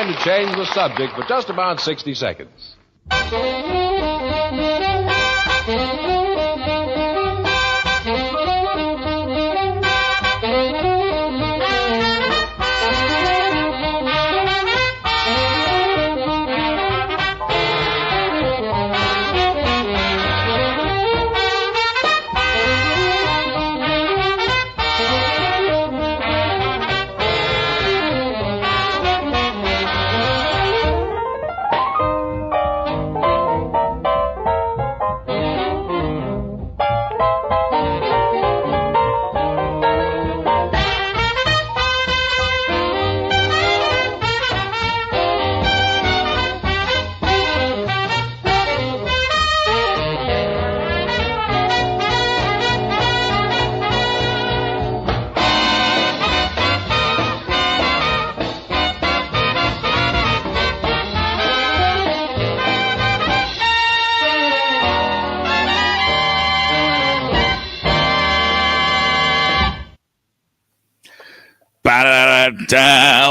time to change the subject for just about 60 seconds.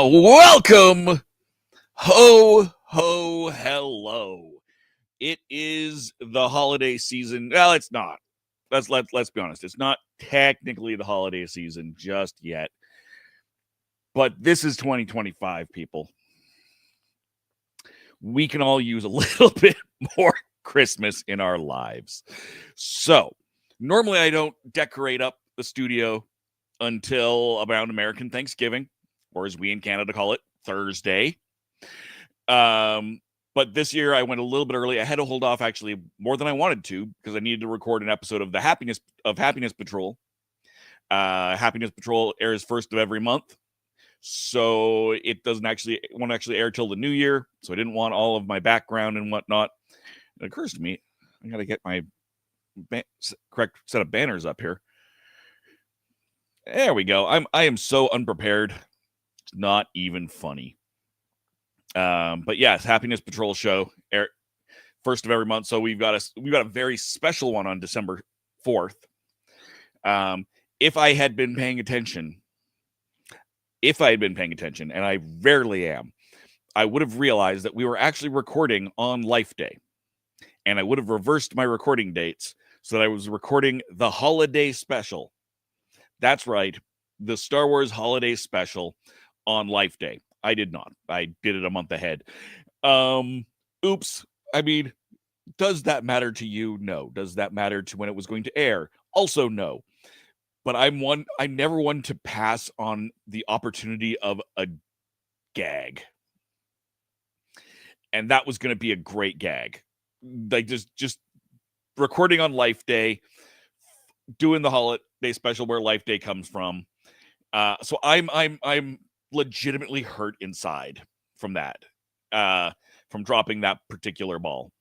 Welcome, ho, ho, hello. It is the holiday season. Well, it's not. Let's be honest. It's not technically the holiday season just yet. But this is 2025, people. We can all use a little bit more Christmas in our lives. So, normally I don't decorate up the studio until around American Thanksgiving, or as we in Canada call it, Thursday. But this year I went a little bit early. I had to hold off actually more than I wanted to because I needed to record an episode of Happiness Patrol. Happiness Patrol airs first of every month, so it won't actually air till the new year. So I didn't want all of my background and whatnot. It occurs to me I got to get my correct set of banners up here. There we go. I am so unprepared. It's not even funny. But yes, Happiness Patrol show air first of every month. So we've got a very special one on December 4th. If I had been paying attention, and I rarely am, I would have realized that we were actually recording on Life Day, and I would have reversed my recording dates so that I was recording the holiday special. That's right, the Star Wars holiday special on Life Day. I did not. I did it a month ahead. Oops. I mean, does that matter to you? No. Does that matter to when it was going to air? Also, no. But I never one to pass on the opportunity of a gag. And that was going to be a great gag. Like just recording on Life Day, doing the holiday special where Life Day comes from. So I'm legitimately hurt inside from that, from dropping that particular ball.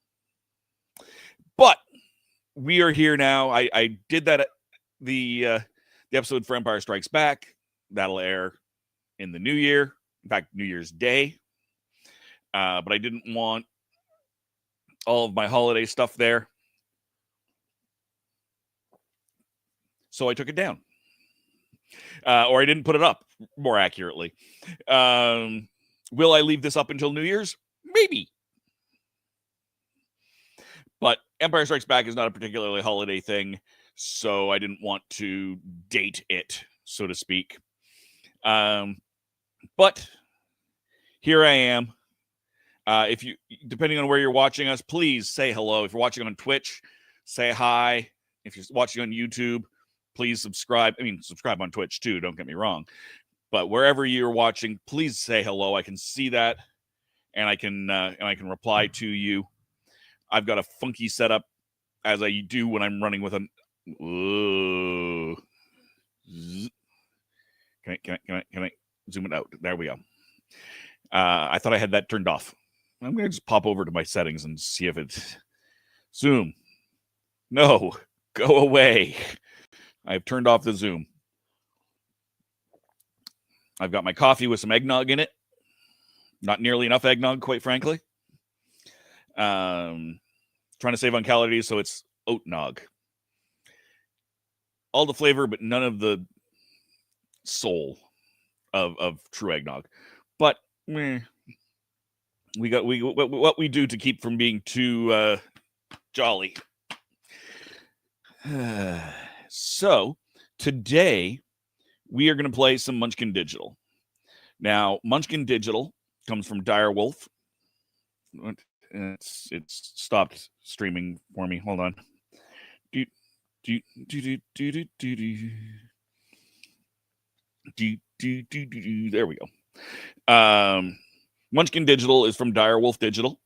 But we are here now. I did that the episode for Empire Strikes Back. That'll air in the new year. In fact, New Year's Day. But I didn't want all of my holiday stuff there. So I took it down. Or I didn't put it up, more accurately. Will I leave this up until New Year's? Maybe. But Empire Strikes Back is not a particularly holiday thing, so I didn't want to date it, so to speak. But here I am. If you, depending on where you're watching us, please say hello. If you're watching on Twitch, say hi. If you're watching on YouTube, please subscribe. I mean, subscribe on Twitch too, don't get me wrong. But wherever you're watching, please say hello. I can see that, and I can reply to you. I've got a funky setup, as I do when I'm running with an. Can I zoom it out? There we go. I thought I had that turned off. I'm gonna just pop over to my settings and see if it's zoom. No, go away. I've turned off the zoom. I've got my coffee with some eggnog in it. Not nearly enough eggnog, quite frankly. Trying to save on calories, so it's oat nog. All the flavor, but none of the soul of true eggnog. But what we do to keep from being too jolly. So today we are going to play some Munchkin Digital. Now, Munchkin Digital comes from Direwolf. It's stopped streaming for me. Hold on. There we go. Munchkin Digital is from Direwolf Digital.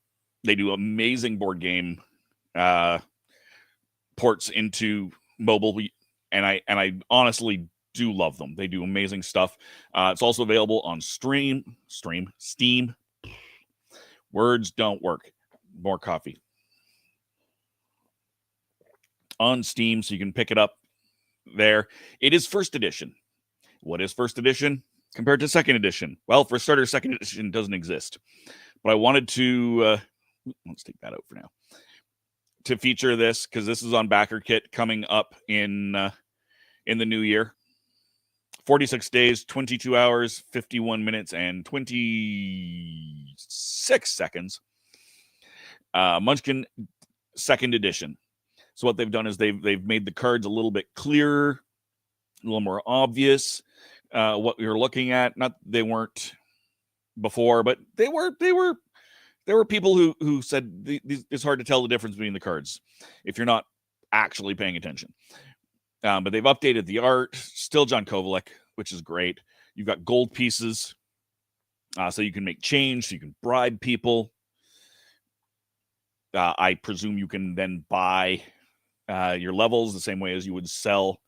They do amazing board game ports into mobile, and I honestly do love them. They do amazing stuff. It's also available on Steam. Words don't work. More coffee. On Steam, so you can pick it up there. It is first edition. What is first edition compared to second edition? Well, for starters, second edition doesn't exist. But I wanted to let's take that out for now. To feature this, because this is on Backer Kit coming up in the new year. 46 days, 22 hours, 51 minutes, and 26 seconds. Munchkin second edition. So what they've done is they've made the cards a little bit clearer, a little more obvious what you're looking at. Not they weren't before, but they were. There were people who said it's hard to tell the difference between the cards if you're not actually paying attention. But they've updated the art. Still John Kovalek, which is great. You've got gold pieces, so you can make change, so you can bribe people. I presume you can then buy your levels the same way as you would sell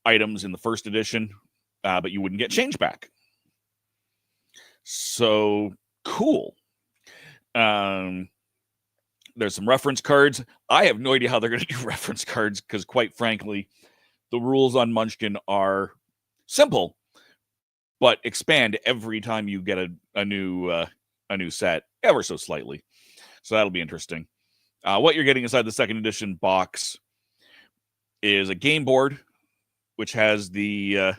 items in the first edition, but you wouldn't get change back. So cool. There's some reference cards. I have no idea how they're going to do reference cards because, quite frankly, the rules on Munchkin are simple, but expand every time you get a new set, ever so slightly. So that'll be interesting. What you're getting inside the second edition box is a game board, which has the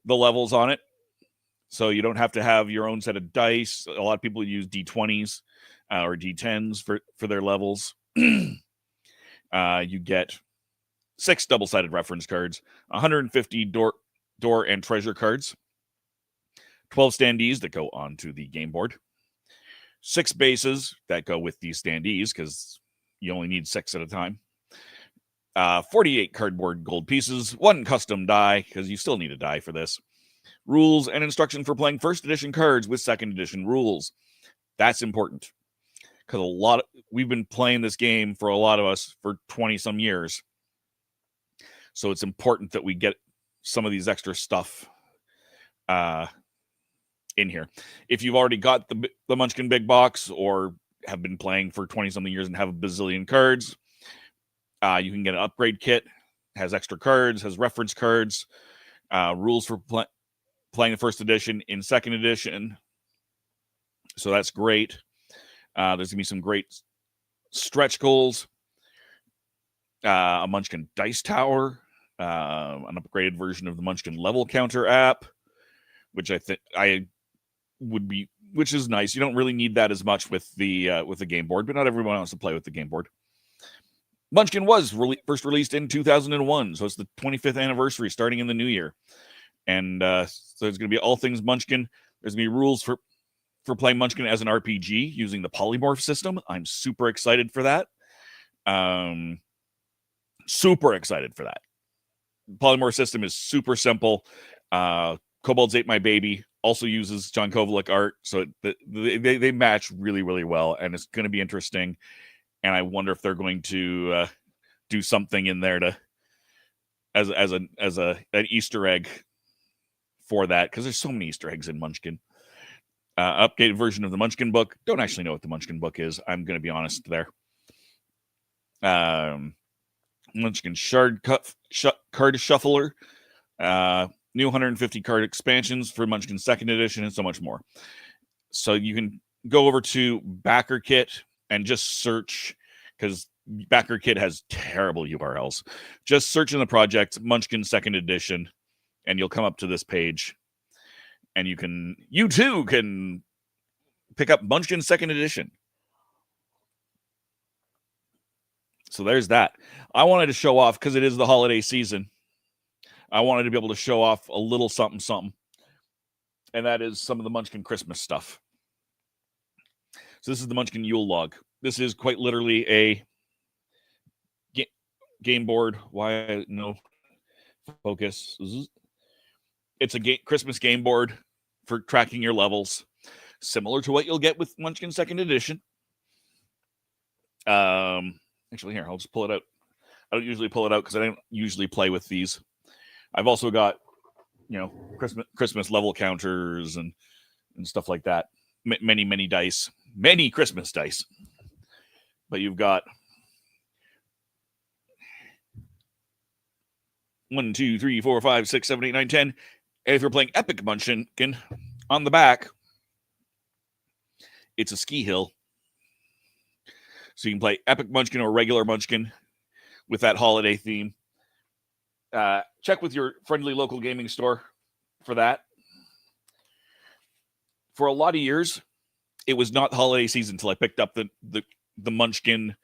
levels on it. So you don't have to have your own set of dice. A lot of people use D20s or D10s for their levels. You get 6 double-sided reference cards, 150 door and treasure cards, 12 standees that go onto the game board, 6 bases that go with these standees because you only need 6 at a time, 48 cardboard gold pieces, 1 custom die because you still need a die for this, rules and instruction for playing first edition cards with second edition rules. That's important because we've been playing this game for a lot of us for 20 some years. So it's important that we get some of these extra stuff in here. If you've already got the Munchkin Big Box or have been playing for 20-something years and have a bazillion cards, you can get an upgrade kit. Has extra cards, has reference cards, rules for playing the first edition in second edition. So that's great. There's going to be some great stretch goals. A Munchkin Dice Tower, an upgraded version of the Munchkin Level Counter app, which I think which is nice. You don't really need that as much with the game board, but not everyone wants to play with the game board. Munchkin was first released in 2001, so it's the 25th anniversary starting in the new year. And so it's going to be all things Munchkin. There's going to be rules for playing Munchkin as an RPG using the polymorph system. I'm super excited for that. Super excited for that. Polymorph system is super simple. Kobolds Ate My Baby also uses John Kovalek art, so they match really, really well, and it's going to be interesting. And I wonder if they're going to do something in there to as an Easter egg for that, because there's so many Easter eggs in Munchkin. Updated version of the Munchkin book. Don't actually know what the Munchkin book is. I'm going to be honest there. Munchkin card shuffler. New 150 card expansions for Munchkin second edition and so much more. So you can go over to Backer Kit and just search, because Backer Kit has terrible URLs. Just search in the project Munchkin second edition and you'll come up to this page, and you too can pick up Munchkin Second Edition. So there's that. I wanted to show off, because it is the holiday season, I wanted to be able to show off a little something, something. And that is some of the Munchkin Christmas stuff. So this is the Munchkin Yule log. This is quite literally a game board. Why no focus? It's a Christmas game board for tracking your levels, similar to what you'll get with Munchkin Second Edition. Actually, here, I'll just pull it out. I don't usually pull it out because I don't usually play with these. I've also got, Christmas level counters and stuff like that. Many dice, many Christmas dice. But you've got 1, 2, 3, 4, 5, 6, 7, 8, 9, 10. And if you're playing Epic Munchkin, on the back, it's a ski hill. So you can play Epic Munchkin or regular Munchkin with that holiday theme. Check with your friendly local gaming store for that. For a lot of years, it was not holiday season until I picked up the Munchkin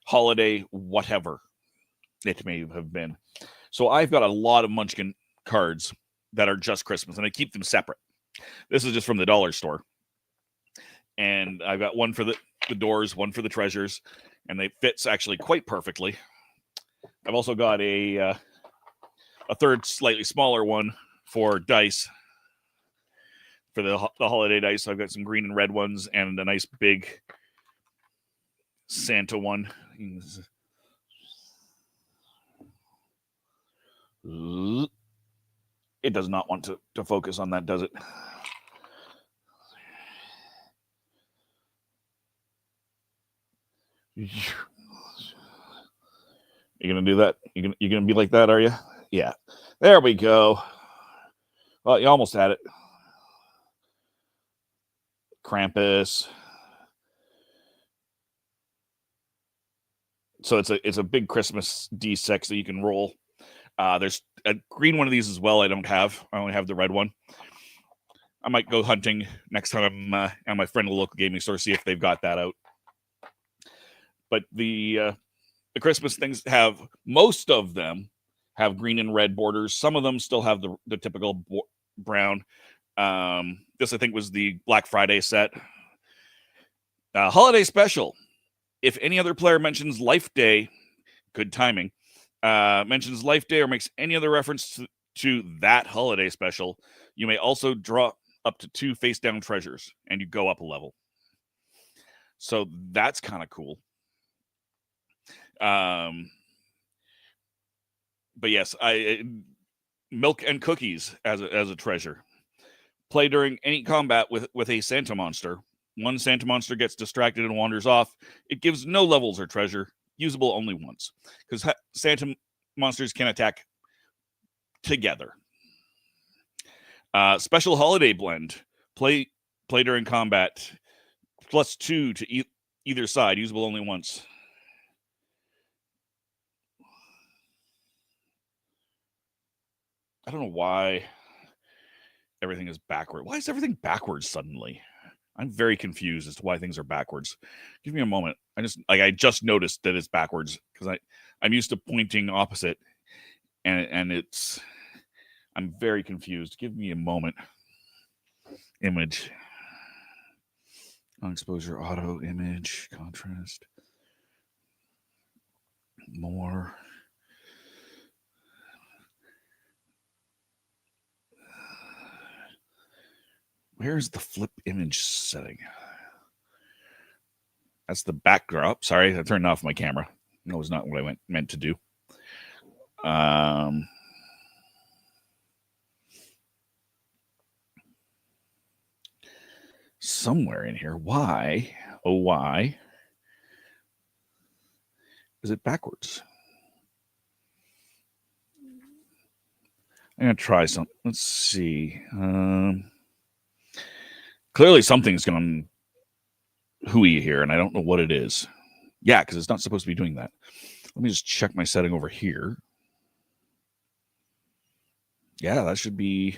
holiday whatever it may have been. So I've got a lot of Munchkin cards that are just Christmas, and I keep them separate. This is just from the dollar store. And I've got one for the doors, one for the treasures, and they fits actually quite perfectly. I've also got a third slightly smaller one for dice, for the holiday dice. So I've got some green and red ones and a nice big Santa one. It does not want to focus on that, does it? You gonna do that? You gonna be like that, are you? Yeah. There we go. Well, you almost had it. Krampus. So it's a big Christmas D6 that you can roll. There's a green one of these as well. I only have the red one. I might go hunting next time at my friendly local gaming store, see if they've got that out. But the Christmas things most of them have green and red borders. Some of them still have the typical brown. This, I think, was the Black Friday set. Holiday special. If any other player mentions Life Day, good timing, mentions Life Day or makes any other reference to that holiday special, you may also draw up to 2 face-down treasures, and you go up a level. So that's kind of cool. But yes, milk and cookies as a treasure. Play during any combat with a Santa monster. One Santa monster gets distracted and wanders off. It gives no levels or treasure, usable only once, because Santa monsters can attack together. Special holiday blend. Play during combat. +2 to either side, usable only once. I don't know why everything is backward. Why is everything backwards suddenly? I'm very confused as to why things are backwards. Give me a moment. I just noticed that it's backwards because I'm used to pointing opposite, and I'm very confused. Give me a moment. Image. On exposure, auto, image, contrast. More. Where's the flip image setting? That's the backdrop. Sorry, I turned off my camera. No, it's not what I meant to do. Somewhere in here. Why? Oh, why? Is it backwards? I'm going to try something. Let's see. Clearly something's gone hooey here, and I don't know what it is. Yeah, because it's not supposed to be doing that. Let me just check my setting over here. Yeah, that should be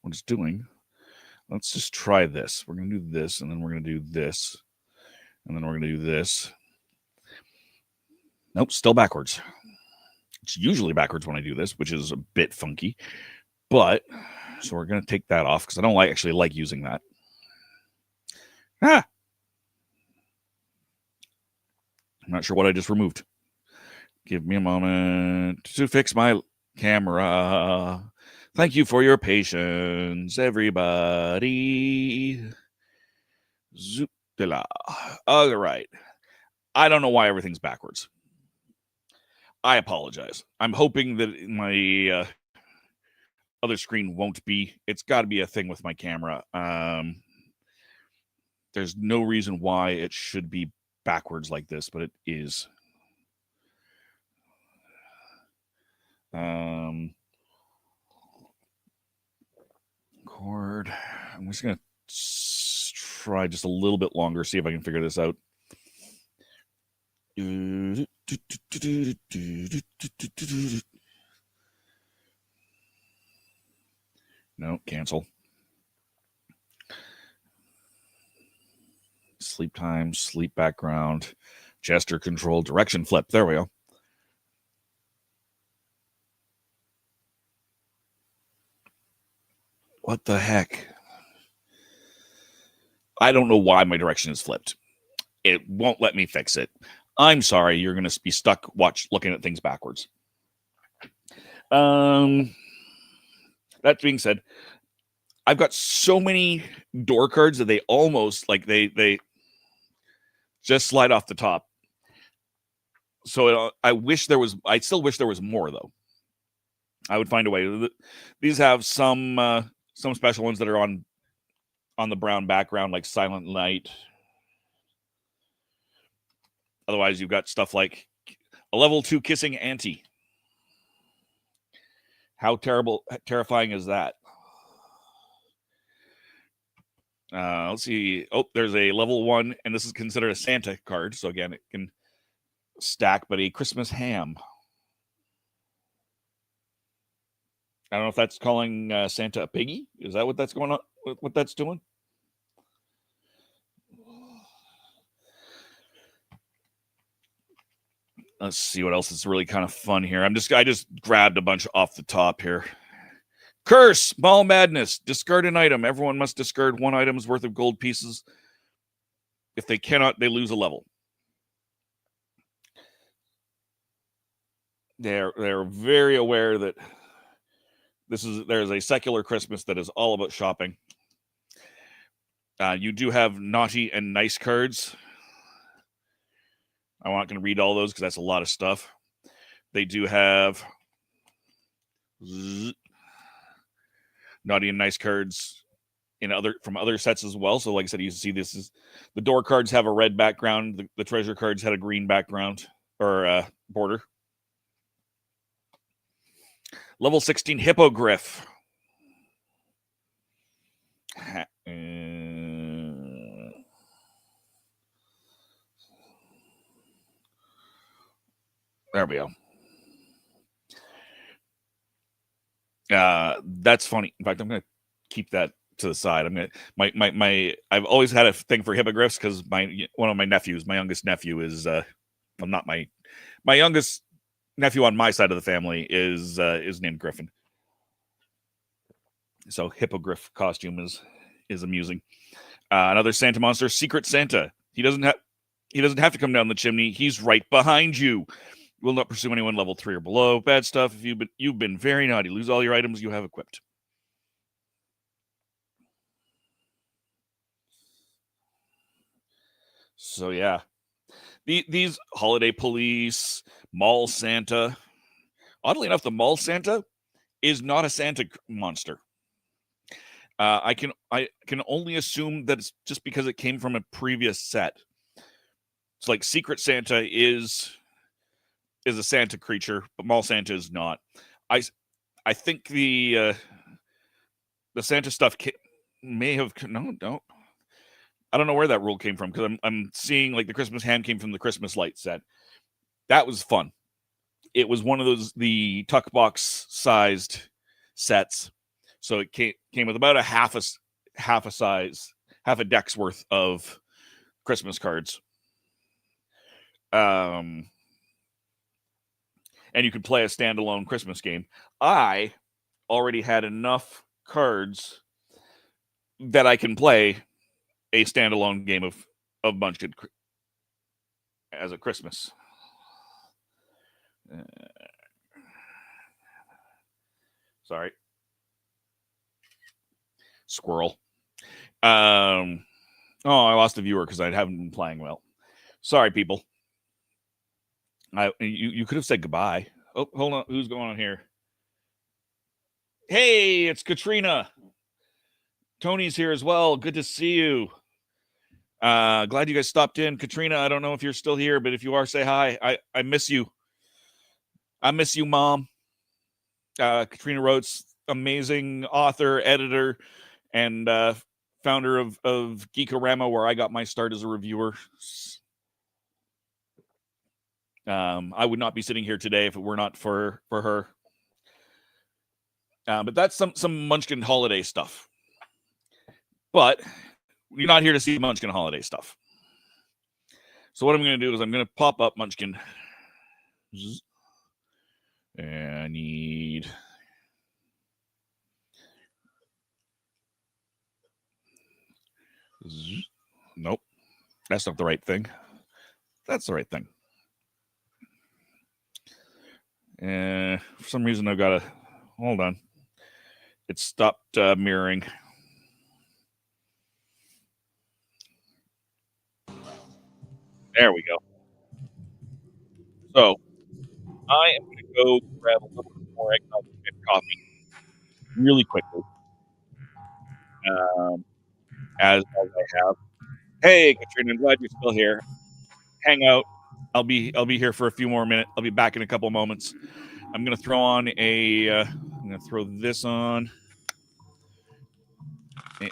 what it's doing. Let's just try this. We're going to do this, and then we're going to do this, and then we're going to do this. Nope, still backwards. It's usually backwards when I do this, which is a bit funky. But, so we're going to take that off because I don't actually like using that. I'm not sure what I just removed. Give me a moment to fix my camera. Thank you for your patience, everybody. Zoop-de-la. All right. I don't know why everything's backwards. I apologize. I'm hoping that my other screen won't be. It's got to be a thing with my camera. There's no reason why it should be backwards like this, but it is. Cord. I'm just going to try just a little bit longer, see if I can figure this out. No, cancel. Sleep time, sleep background, gesture control, direction flip. There we go. What the heck? I don't know why my direction is flipped. It won't let me fix it. I'm sorry. You're going to be stuck looking at things backwards. That being said, I've got so many door cards that they almost like they just slide off the top. So I still wish there was more though. I would find a way. These have some special ones that are on the brown background, like Silent Night. Otherwise, you've got stuff like a level 2 kissing auntie. How terrifying is that? Let's see. Oh, there's a level 1, and this is considered a Santa card. So again, it can stack, but a Christmas ham. I don't know if that's calling Santa a piggy. Is that what that's going on? What that's doing? Let's see what else is really kind of fun here. I just grabbed a bunch off the top here. Curse, Ball Madness, discard an item. Everyone must discard 1 item's worth of gold pieces. If they cannot, they lose a level. They're very aware that there's a secular Christmas that is all about shopping. You do have naughty and nice cards. I'm not going to read all those because that's a lot of stuff. They do have naughty and nice cards from other sets as well. So like I said, you see the door cards have a red background. The treasure cards had a green background or border. Level 16 Hippogriff. There we go. That's funny. In fact, I'm going to keep that to the side. I'm going to I've always had a thing for hippogriffs because one of my nephews, my youngest nephew is not my youngest nephew on my side of the family is named Griffin. So hippogriff costume is amusing. Another Santa monster, Secret Santa. He doesn't have to come down the chimney. He's right behind you. Will not pursue anyone level 3 or below. Bad stuff. If you've been very naughty, lose all your items you have equipped. So yeah, these holiday police, mall Santa. Oddly enough, the mall Santa is not a Santa monster. I can only assume that it's just because it came from a previous set. It's like Secret Santa is a Santa creature, but mall Santa is not. I think the Santa stuff may have no. I don't know where that rule came from because I'm seeing like the Christmas ham came from the Christmas light set. That was fun. It was one of the tuck box sized sets, so it came with about a half half a deck's worth of Christmas cards. And you could play a standalone Christmas game. I already had enough cards that I can play a standalone game of Munchkin as a Christmas. Sorry. Squirrel. I lost a viewer because I haven't been playing well. Sorry, people. You could have said goodbye. Oh, hold on. Who's going on here? Hey, it's Katrina. Tony's here as well. Good to see you. Glad you guys stopped in. Katrina, I don't know if you're still here, but if you are, say hi. I miss you. I miss you, Mom. Katrina Rhodes, amazing author, editor, and founder of Geekorama, where I got my start as a reviewer. I would not be sitting here today if it were not for her. But that's some Munchkin holiday stuff. But you're not here to see Munchkin holiday stuff. So what I'm going to do is I'm going to pop up Munchkin. And I need... Nope. That's not the right thing. That's the right thing. For some reason I've got to... Hold on. It stopped mirroring. There we go. So, I am going to go grab a little bit more eggnog and coffee really quickly. As I have. Hey, Katrina, I'm glad you're still here. Hang out. I'll be here for a few more minutes. I'll be back in a couple moments. I'm going to throw on I'm going to throw this on.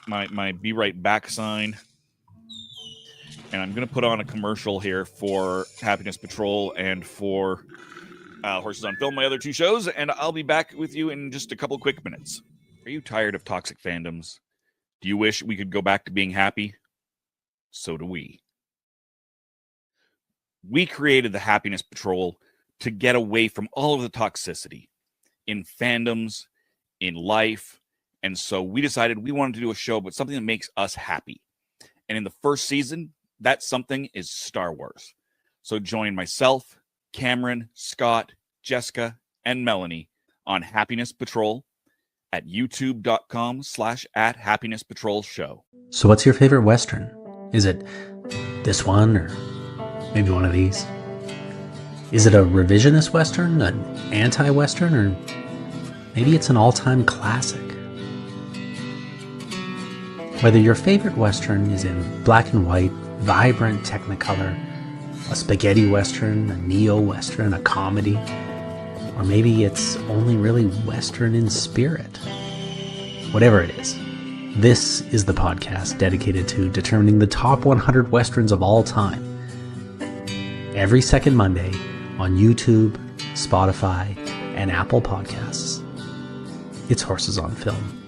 My be right back sign. And I'm going to put on a commercial here for Happiness Patrol and for Horses on Film, my other two shows, and I'll be back with you in just a couple quick minutes. Are you tired of toxic fandoms? Do you wish we could go back to being happy? So do we. We created the Happiness Patrol to get away from all of the toxicity in fandoms, in life, and so we decided we wanted to do a show about something that makes us happy. And in the first season, that something is Star Wars. So join myself, Cameron, Scott, Jessica, and Melanie on Happiness Patrol at youtube.com/@happinesspatrolshow. So what's your favorite Western? Is it this one or maybe one of these? Is it a revisionist Western, an anti-Western, or maybe it's an all-time classic? Whether your favorite Western is in black and white, vibrant Technicolor, a spaghetti Western, a neo-Western, a comedy, or maybe it's only really Western in spirit. Whatever it is, this is the podcast dedicated to determining the top 100 Westerns of all time. Every second Monday on YouTube, Spotify, and Apple Podcasts. It's Horses on Film.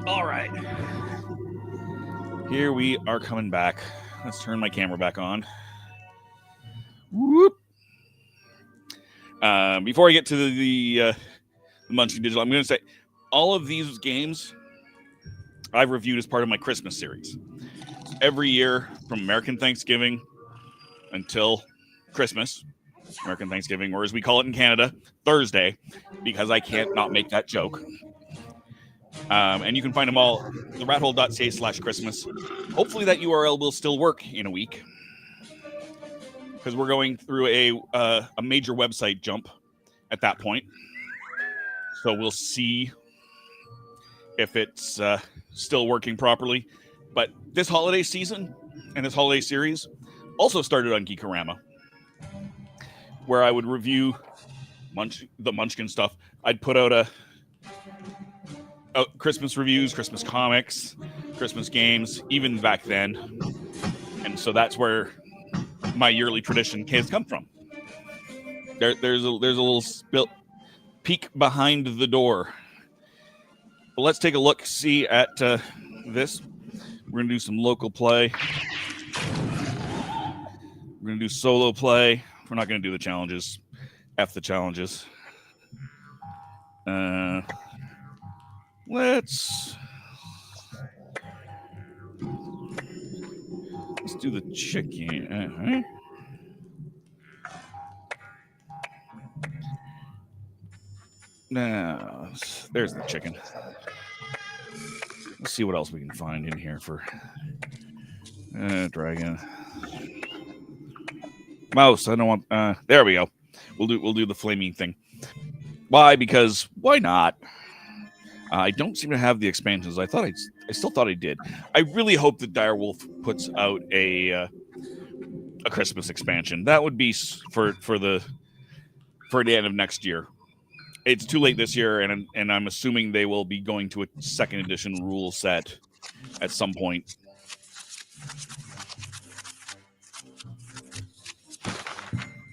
All right. Here we are coming back. Let's turn my camera back on. Whoop. Before I get to the Munchkin Digital, I'm going to say all of these games I've reviewed as part of my Christmas series. Every year from American Thanksgiving until Christmas, American Thanksgiving, or as we call it in Canada, Thursday, because I can't not make that joke. And you can find them all therathole.ca/Christmas. Hopefully that URL will still work in a week, because we're going through a major website jump at that point. So we'll see if it's still working properly. But this holiday season and this holiday series also started on Geekorama, where I would review the Munchkin stuff. I'd put out Christmas reviews, Christmas comics, Christmas games, even back then. And so that's where my yearly tradition has come from. There's a little peek behind the door. But let's take a look, see at this. We're going to do some local play. We're going to do solo play. We're not going to do the challenges. F the challenges. Let's do the chicken. Now, there's the chicken. Let's see what else we can find in here for dragon. Mouse. I don't want. There we go. We'll do the flaming thing. Why? Because why not? I don't seem to have the expansions. I still thought I did. I really hope that Direwolf puts out a Christmas expansion. That would be for the end of next year. It's too late this year, and I'm assuming they will be going to a second edition rule set at some point.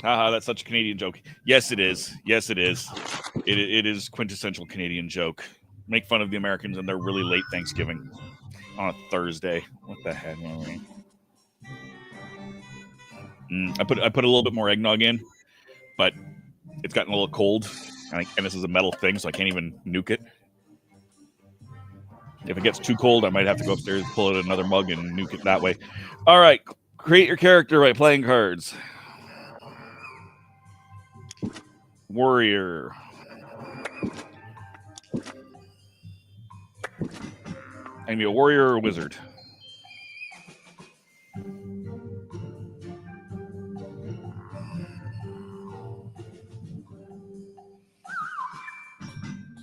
Haha, that's such a Canadian joke. Yes, it is. Yes, it is. It is quintessential Canadian joke. Make fun of the Americans and their really late Thanksgiving on a Thursday. What the heck? I put a little bit more eggnog in, but it's gotten a little cold, and this is a metal thing, so I can't even nuke it. If it gets too cold, I might have to go upstairs, pull out another mug, and nuke it that way. All right, create your character by playing cards. Warrior. And be a warrior or a wizard.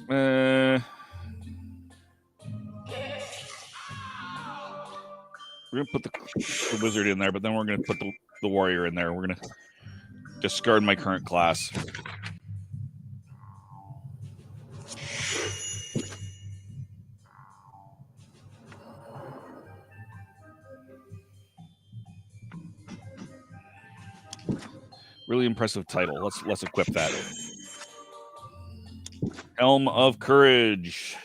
We're going to put the wizard in there, but then we're going to put the warrior in there. We're going to discard my current class. Really impressive title. Let's equip that. Helm of Courage.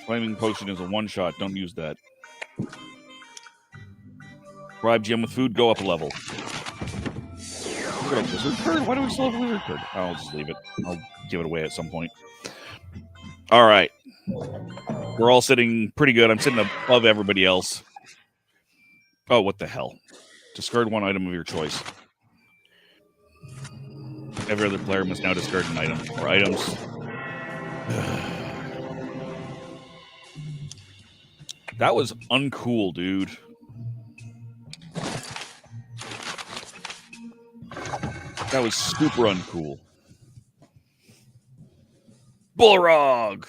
Flaming Potion is a one-shot. Don't use that. Bribe GM with food. Go up a level. Look at a wizard card. Why do we still have a wizard card? I'll just leave it. I'll give it away at some point. All right. We're all sitting pretty good. I'm sitting above everybody else. Oh, what the hell? Discard one item of your choice. Every other player must now discard an item or items. That was uncool, dude. That was super uncool. Bullrog!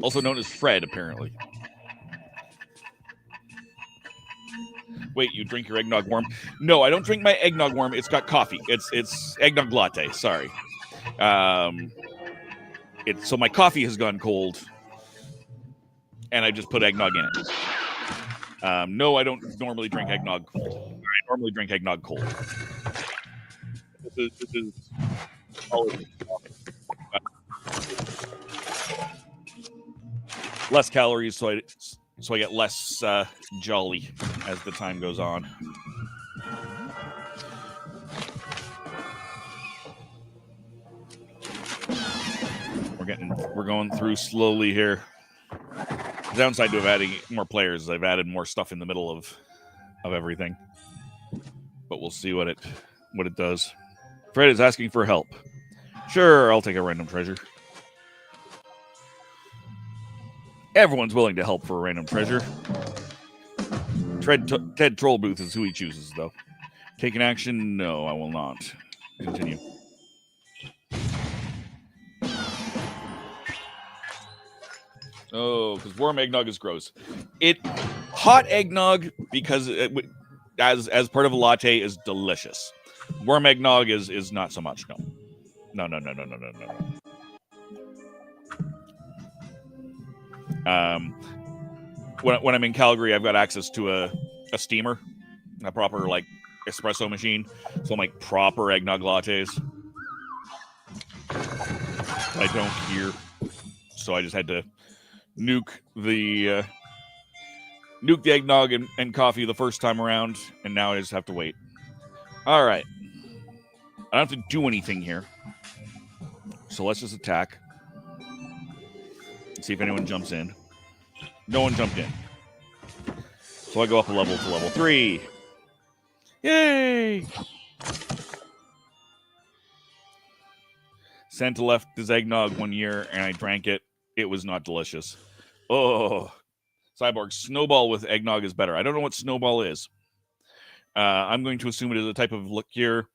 Also known as Fred, apparently. Wait, you drink your eggnog warm? No, I don't drink my eggnog warm. It's got coffee. It's eggnog latte. Sorry. So my coffee has gone cold, and I just put eggnog in it. No, I don't normally drink eggnog cold. I normally drink eggnog cold. This is less calories, so I get less jolly as the time goes on. We're going through slowly here. The downside to adding more players is I've added more stuff in the middle of everything. But we'll see what it does. Fred is asking for help. Sure, I'll take a random treasure. Everyone's willing to help for a random treasure. Ted Trollbooth is who he chooses, though. Take an action? No, I will not. Continue. Oh, because warm eggnog is gross. Hot eggnog, because as part of a latte, is delicious. Warm eggnog is not so much. No. when I'm in Calgary, I've got access to a steamer, a proper like espresso machine. So I'm like proper eggnog lattes. I don't here, so I just had to nuke the eggnog and coffee the first time around, and now I just have to wait. All right, I don't have to do anything here, so let's just attack. See if anyone jumps in. No one jumped in. So I go up a level to level 3. Yay! Santa left his eggnog one year, and I drank it. It was not delicious. Oh, Cyborg, Snowball with eggnog is better. I don't know what Snowball is. I'm going to assume it is a type of liqueur,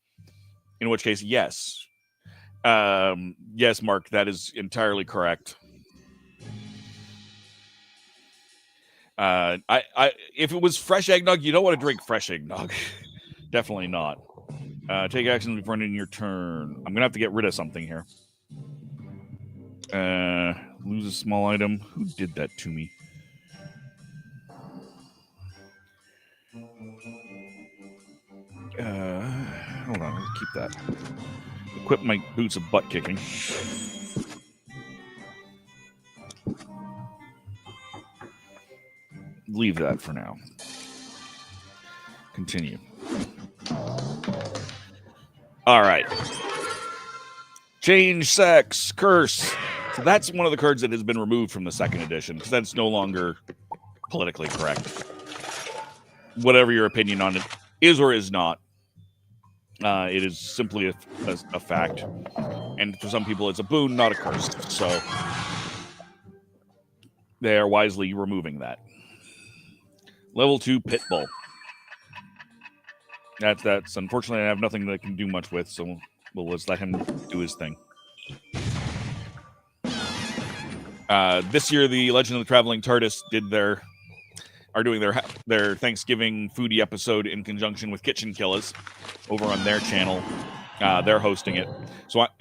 in which case, yes. Yes, Mark, that is entirely correct. If it was fresh eggnog, you don't want to drink fresh eggnog. Definitely not. Take action before ending your turn. I'm gonna have to get rid of something here. Lose a small item. Who did that to me? Hold on, let's keep that. Equip my boots of butt kicking. Leave that for now. Continue. All right. Change sex. Curse. So that's one of the cards that has been removed from the second edition because that's no longer politically correct. Whatever your opinion on it is or is not, it is simply a fact. And for some people, it's a boon, not a curse. So they are wisely removing that. Level 2 Pitbull. That's unfortunately I have nothing that I can do much with, so we'll just let him do his thing. This year, the Legend of the Traveling TARDIS are doing their Thanksgiving foodie episode in conjunction with Kitchen Killers over on their channel. They're hosting it,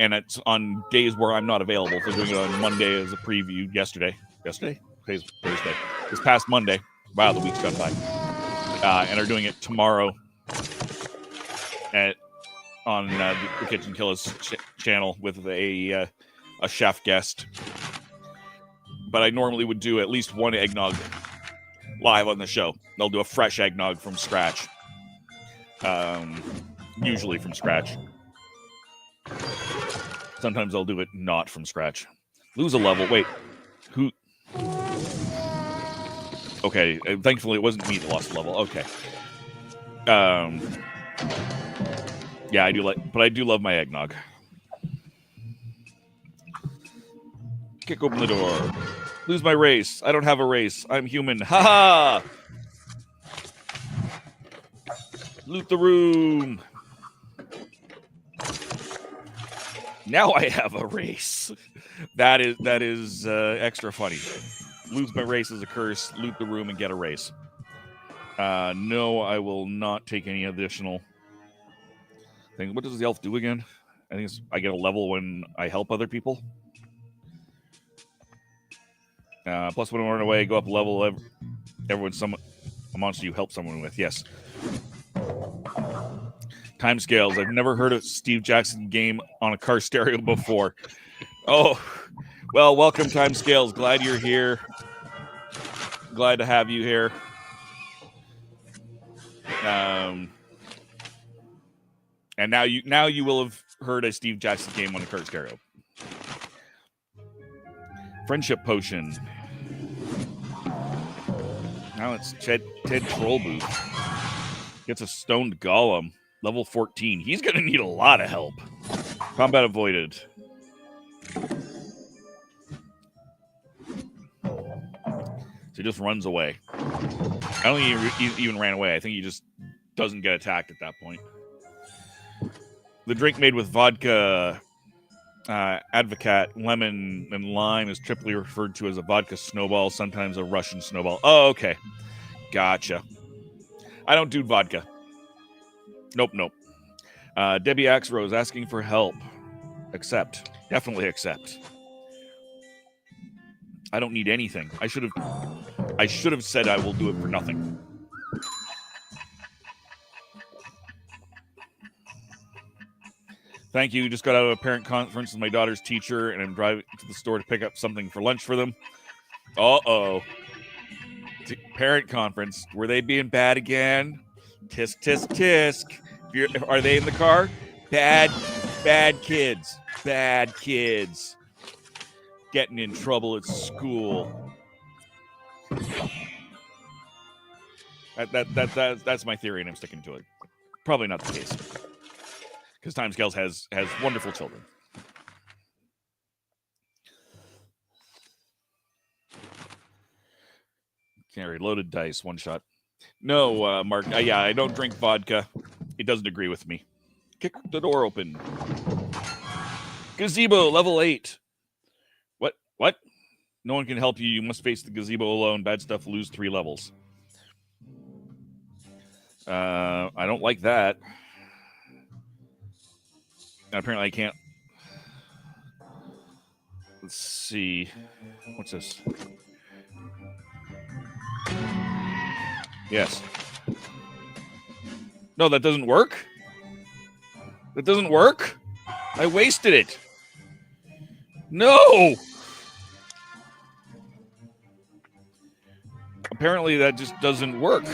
and it's on days where I'm not available. So doing it on Monday as a preview. Yesterday, today's Thursday. This past Monday. Wow, the week's gone by. And are doing it tomorrow on the Kitchen Killers channel with a chef guest. But I normally would do at least one eggnog live on the show. They'll do a fresh eggnog from scratch. Usually from scratch. Sometimes they'll do it not from scratch. Lose a level. Wait. Who... Okay, thankfully it wasn't me that lost the level. Okay. Yeah, I do love my eggnog. Kick open the door. Lose my race. I don't have a race. I'm human. Ha ha! Loot the room. Now I have a race. That is extra funny. Lose my race as a curse, loot the room, and get a race. No, I will not take any additional things. What does the elf do again? I think I get a level when I help other people. Plus, when I run away, go up a level. A monster you help someone with. Yes. Timescales. I've never heard a Steve Jackson game on a car stereo before. Oh, well, welcome, Timescales. Glad you're here. Glad to have you here. And now you will have heard a Steve Jackson game on a car stereo. Friendship Potion. Now it's Ted Trollbooth. Gets a Stoned Golem. Level 14. He's going to need a lot of help. Combat avoided. So he just runs away. I don't think he even ran away. I think he just doesn't get attacked at that point. The drink made with vodka, advocat, lemon, and lime is typically referred to as a vodka snowball, sometimes a Russian snowball. Oh, okay. Gotcha. I don't do vodka. Nope. Debbie Axrose asking for help. Accept. Definitely accept. I don't need anything. I should have I should have said I will do it for nothing. Thank you. Just got out of a parent conference with my daughter's teacher, and I'm driving to the store to pick up something for lunch for them. Uh-oh. Parent conference. Were they being bad again? Tisk, tisk, tisk. Are they in the car? Bad kids. Bad kids. Getting in trouble at school. That's my theory, and I'm sticking to it. Probably not the case. Because Timescales has wonderful children. Carry loaded dice, one shot. No, Mark. Yeah, I don't drink vodka. It doesn't agree with me. Kick the door open. Gazebo, level 8. What? No one can help you. You must face the gazebo alone. Bad stuff, lose 3 levels. I don't like that. And apparently I can't. Let's see. What's this? Yes. No, that doesn't work. That doesn't work. I wasted it. No. Apparently that just doesn't work.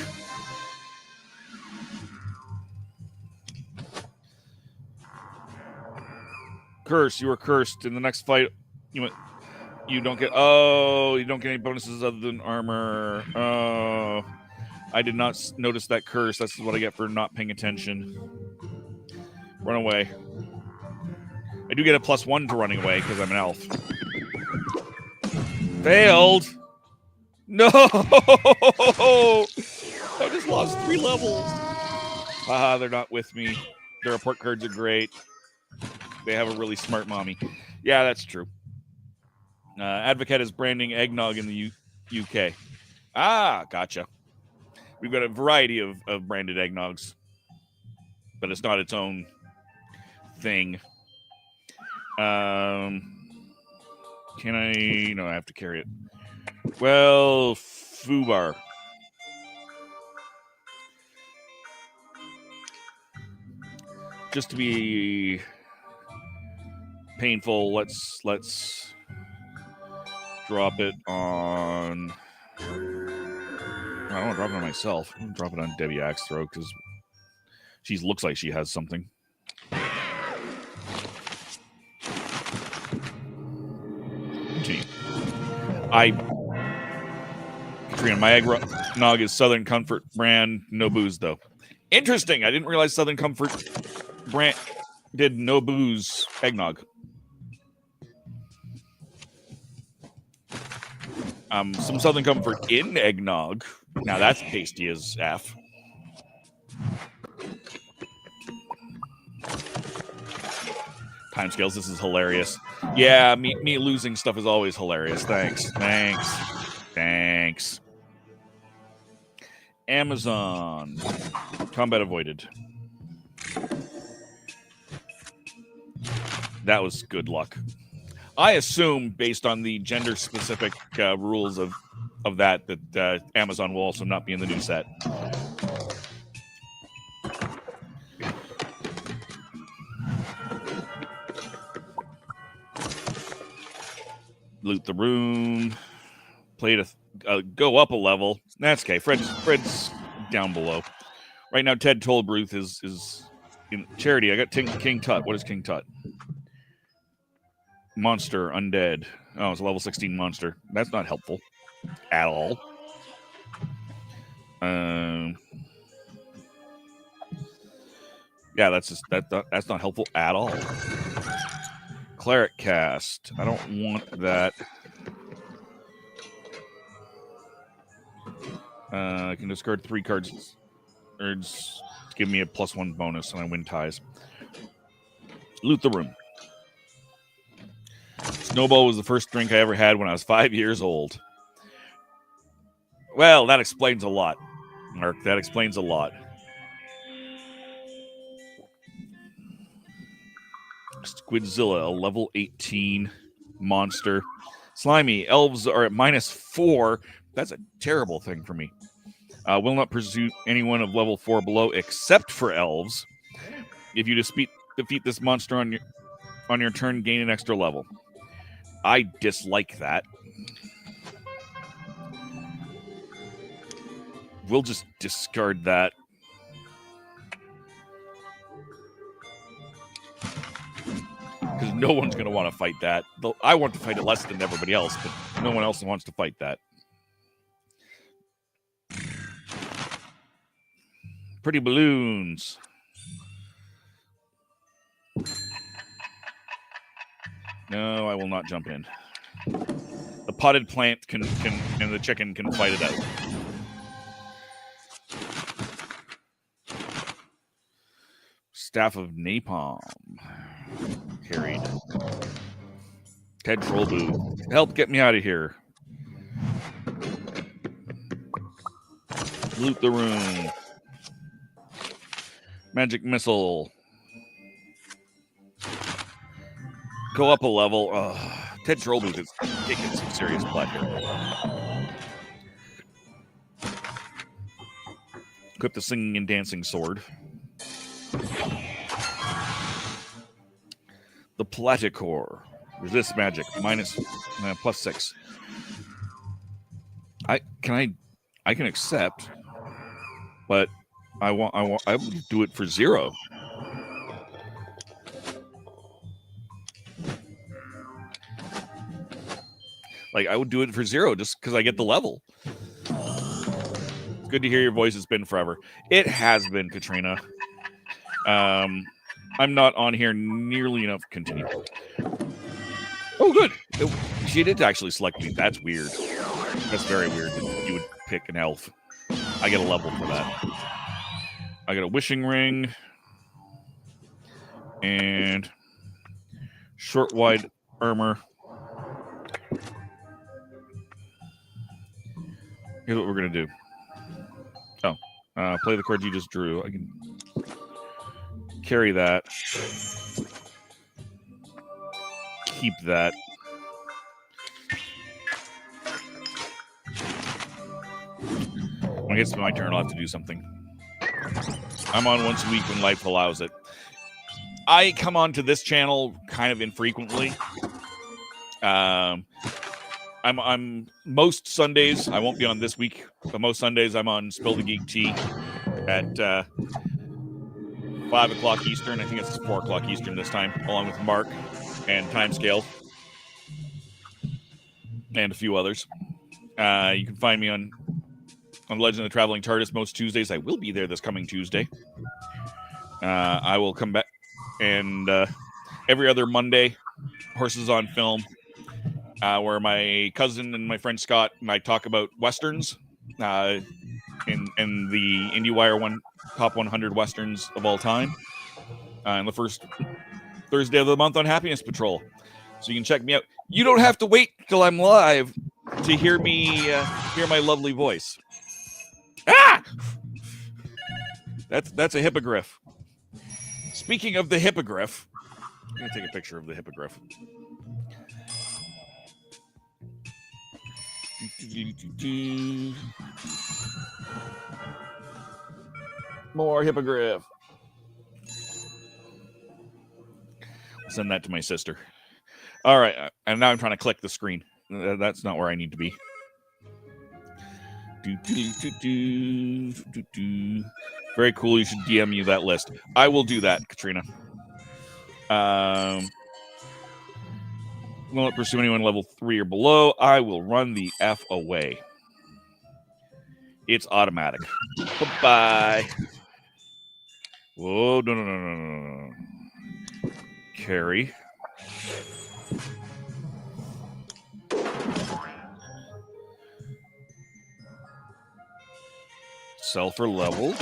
Curse, you were cursed. In the next fight, you don't get any bonuses other than armor. Oh, I did not notice that curse. That's what I get for not paying attention. Run away. I do get a +1 to running away because I'm an elf. Failed. No! I just lost 3 levels. Haha, they're not with me. Their report cards are great. They have a really smart mommy. Yeah, that's true. Advocate is branding eggnog in the UK. Ah, gotcha. We've got a variety of branded eggnogs, but it's not its own thing. Can I? No, I have to carry it. Well, foobar. Just to be painful, let's drop it on. I don't want to drop it on myself. I'm drop it on Debbie Axthrow because she looks like she has something. Continue. Katrina, my eggnog is Southern Comfort brand, no booze though. Interesting. I didn't realize Southern Comfort brand did no booze eggnog. Some Southern Comfort in eggnog. Now that's tasty as F. Timescales, this is hilarious. Yeah, me losing stuff is always hilarious. Thanks. Amazon. Combat avoided. That was good luck. I assume, based on the gender-specific rules of that Amazon will also not be in the new set. Loot the room. Play to go up a level. That's okay. Fred's down below. Right now, Ted Tolbruth is in charity. I got King Tut. What is King Tut? Monster, undead. Oh, it's a level 16 monster. That's not helpful at all. Yeah, that's not helpful at all. Cleric cast. I don't want that. I can discard 3 cards. Or just give me a +1 bonus and I win ties. Loot the room. Snowball was the first drink I ever had when I was 5 years old. Well, that explains a lot, Mark. That explains a lot. Squidzilla, a level 18 monster. Slimy. Elves are at -4. That's a terrible thing for me. Will not pursue anyone of level 4 below except for elves. If you defeat this monster on your turn, gain an extra level. I dislike that. We'll just discard that. Because no one's going to want to fight that. Though I want to fight it less than everybody else, but no one else wants to fight that. Pretty balloons. No, I will not jump in. The potted plant can and the chicken can fight it out. Staff of Napalm. Carried. Ted Trollboo. Help get me out of here. Loot the room. Magic missile. Go up a level. Ted Trollboo is taking some serious butt here. Equip the singing and dancing sword. The Platicore. Resist magic. +6. I can accept, but I would do it for 0. Like, I would do it for 0 just because I get the level. It's good to hear your voice. It's been forever. It has been, Katrina. I'm not on here nearly enough. Continue. Oh, good. She did actually select me. That's weird. That's very weird that you would pick an elf. I get a level for that. I got a wishing ring. And short, wide armor. Here's what we're going to do. Oh, play the card you just drew. I can carry that. Keep that. When it gets to my turn, I'll have to do something. I'm on once a week when life allows it. I come onto this channel kind of infrequently. I'm most Sundays. I won't be on this week, but most Sundays I'm on Spill the Geek Tea at 5 o'clock Eastern. I think it's 4 o'clock Eastern this time, along with Mark and Timescale and a few others. You can find me on Legend of the Traveling TARDIS most Tuesdays. I will be there this coming Tuesday. I will come back, and every other Monday, Horses on Film, where my cousin and my friend Scott and I talk about Westerns in the IndieWire top 100 Westerns of all time. And the first Thursday of the month on Happiness Patrol. So you can check me out. You don't have to wait till I'm live to hear me hear my lovely voice. Ah! That's a hippogriff. Speaking of the hippogriff, I'm going to take a picture of the hippogriff. More hippogriff. I'll send that to my sister. All right, and now I'm trying to click the screen. That's not where I need to be. Very cool. You should DM you that list. I will do that, Katrina. Will not pursue anyone level 3 or below. I will run the F away. It's automatic. Bye-bye. Whoa, no. Carry. Sell for level.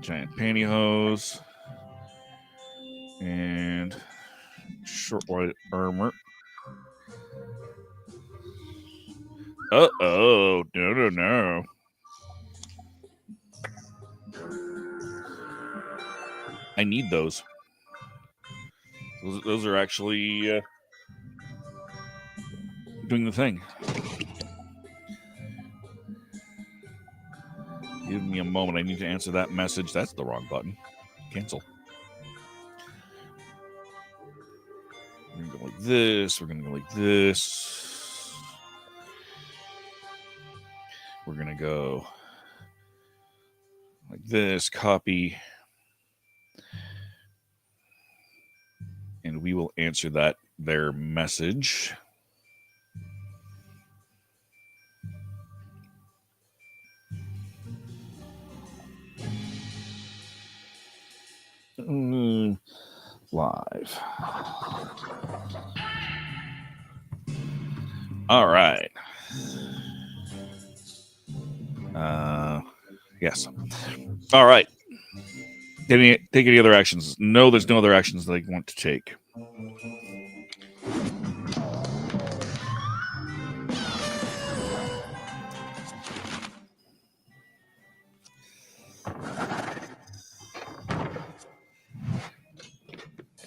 Giant pantyhose. And short white armor. Uh-oh. No. I need those. Those are actually doing the thing. Give me a moment. I need to answer that message. That's the wrong button. Cancel. We're going to go like this. We're going to go like this. We're going to go like this. Copy. And we will answer their message. Live. All right. Yes. All right. Take any other actions? No, there's no other actions that I want to take.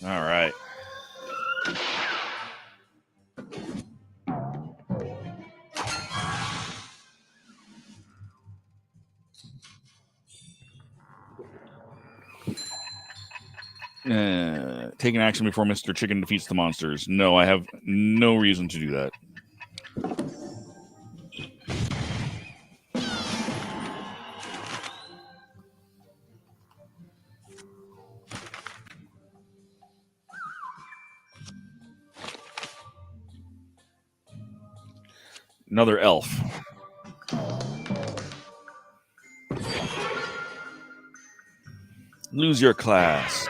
All right. Take an action before Mr. Chicken defeats the monsters. No, I have no reason to do that. Another elf. Lose your class.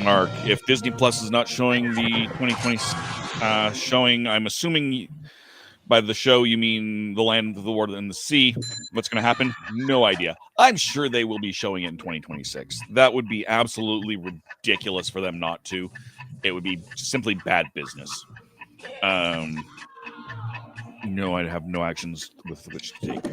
Mark, if Disney Plus is not showing the 2020 showing, I'm assuming by the show you mean The Land of the Water and the Sea. What's going to happen? No idea. I'm sure they will be showing it in 2026. That would be absolutely ridiculous for them not to. It would be simply bad business. No, I have no actions with which to take.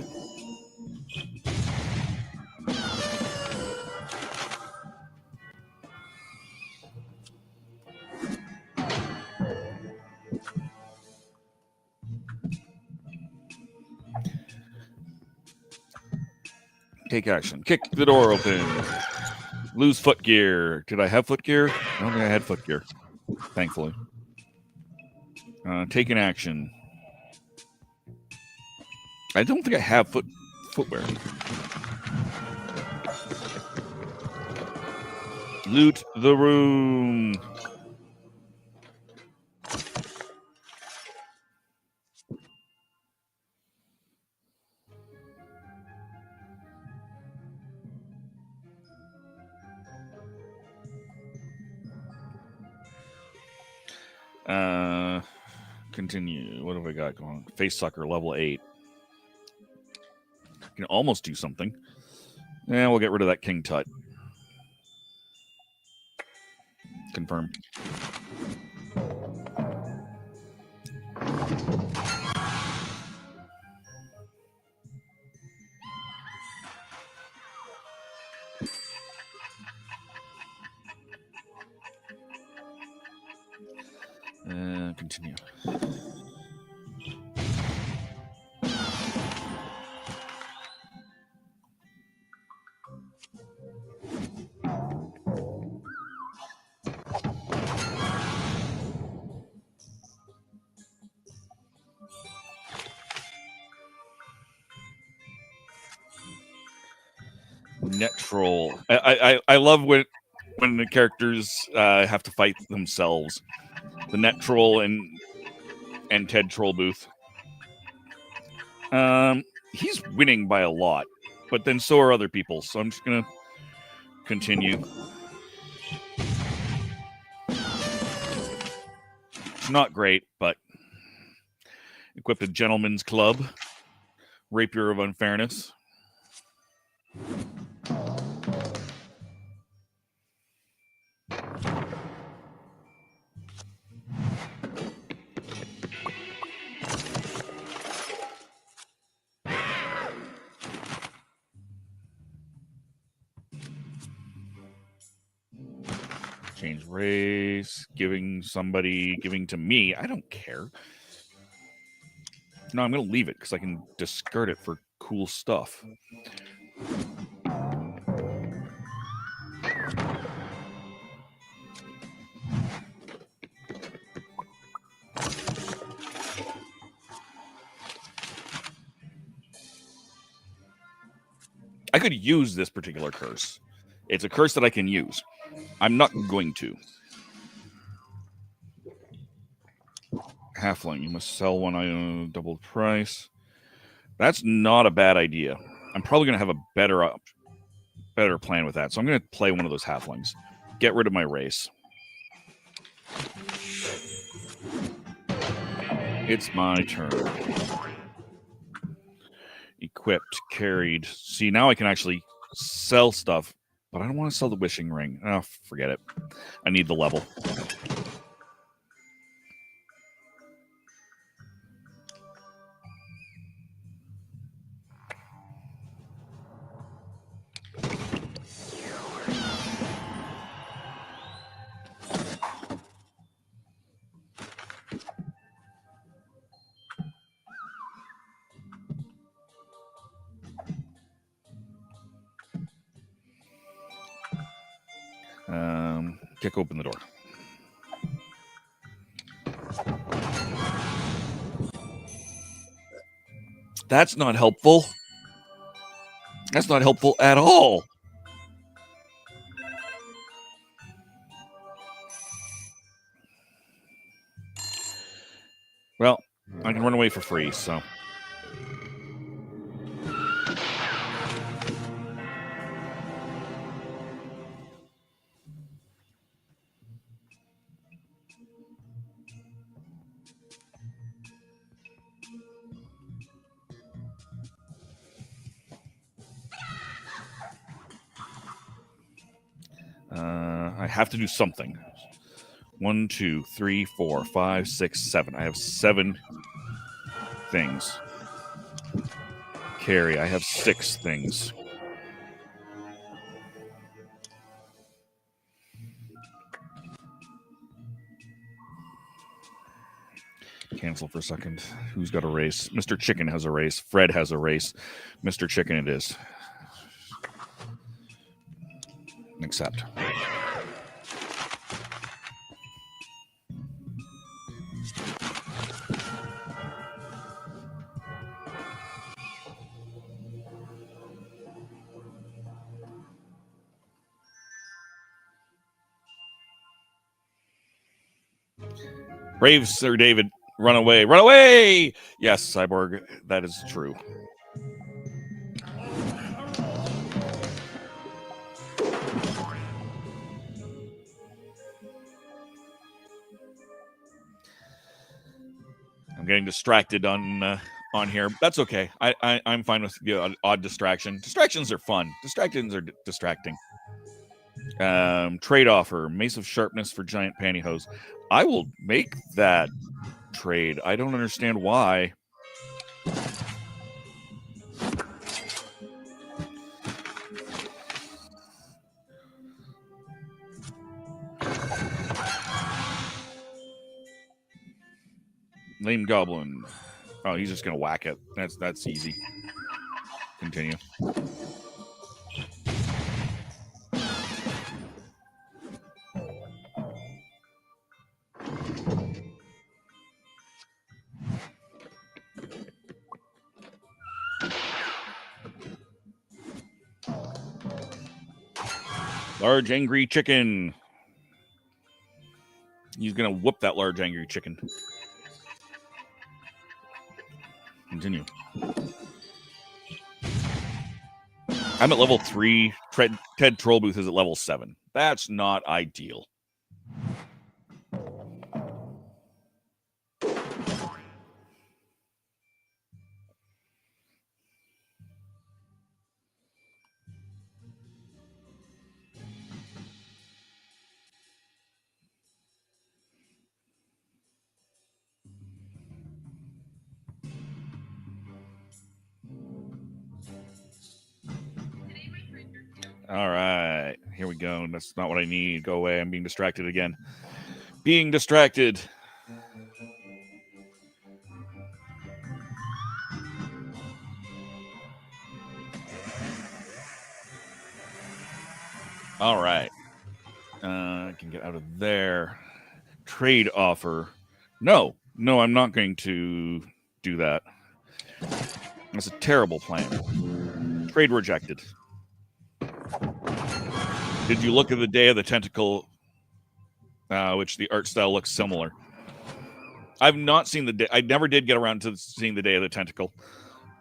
Take action. Kick the door open. Lose footgear. Did I have footgear? I don't think I had footgear. Thankfully. Take an action. I don't think I have footwear. Loot the room. Continue. What have I got going? Face sucker level 8. Can almost do something. Yeah, we'll get rid of that King Tut. Confirm. Continue. Net troll. I love when when the characters have to fight themselves. The Net Troll and Ted Troll Booth. He's winning by a lot, but then so are other people. So I'm just gonna continue. It's not great, but equipped a Gentleman's Club, Rapier of Unfairness. Change race, giving to me. I don't care. No, I'm going to leave it because I can discard it for cool stuff. I could use this particular curse. It's a curse that I can use. I'm not going to. Halfling, you must sell one item double price. That's not a bad idea. I'm probably going to have a better plan with that. So I'm going to play one of those halflings. Get rid of my race. It's my turn. Equipped, carried. See, now I can actually sell stuff, but I don't want to sell the wishing ring. Oh, forget it. I need the level. Kick open the door. That's not helpful. That's not helpful at all. Well, I can run away for free, so. I have to do something. 1, 2, 3, 4, 5, 6, 7. I have 7 things. Carry, I have 6 things. Cancel for a second. Who's got a race? Mr. Chicken has a race. Fred has a race. Mr. Chicken it is. Accept. Brave Sir David, run away. Run away! Yes, Cyborg, that is true. I'm getting distracted on here. That's okay. I'm fine with the odd distraction. Distractions are fun. Distractions are distracting. Trade offer. Mace of Sharpness for Giant Pantyhose. I will make that trade. I don't understand why. Lame Goblin. Oh, he's just gonna whack it. That's easy. Continue. Large angry chicken. He's going to whoop that large angry chicken. Continue. I'm at level 3. Ted Trollbooth is at level 7. That's not ideal. All right, here we go. That's not what I need. Go away. I'm being distracted again. Being distracted. All right. I can get out of there. Trade offer. No, I'm not going to do that. That's a terrible plan. Trade rejected. Did you look at the Day of the Tentacle, which the art style looks similar? I've not seen the day. I never did get around to seeing the Day of the Tentacle.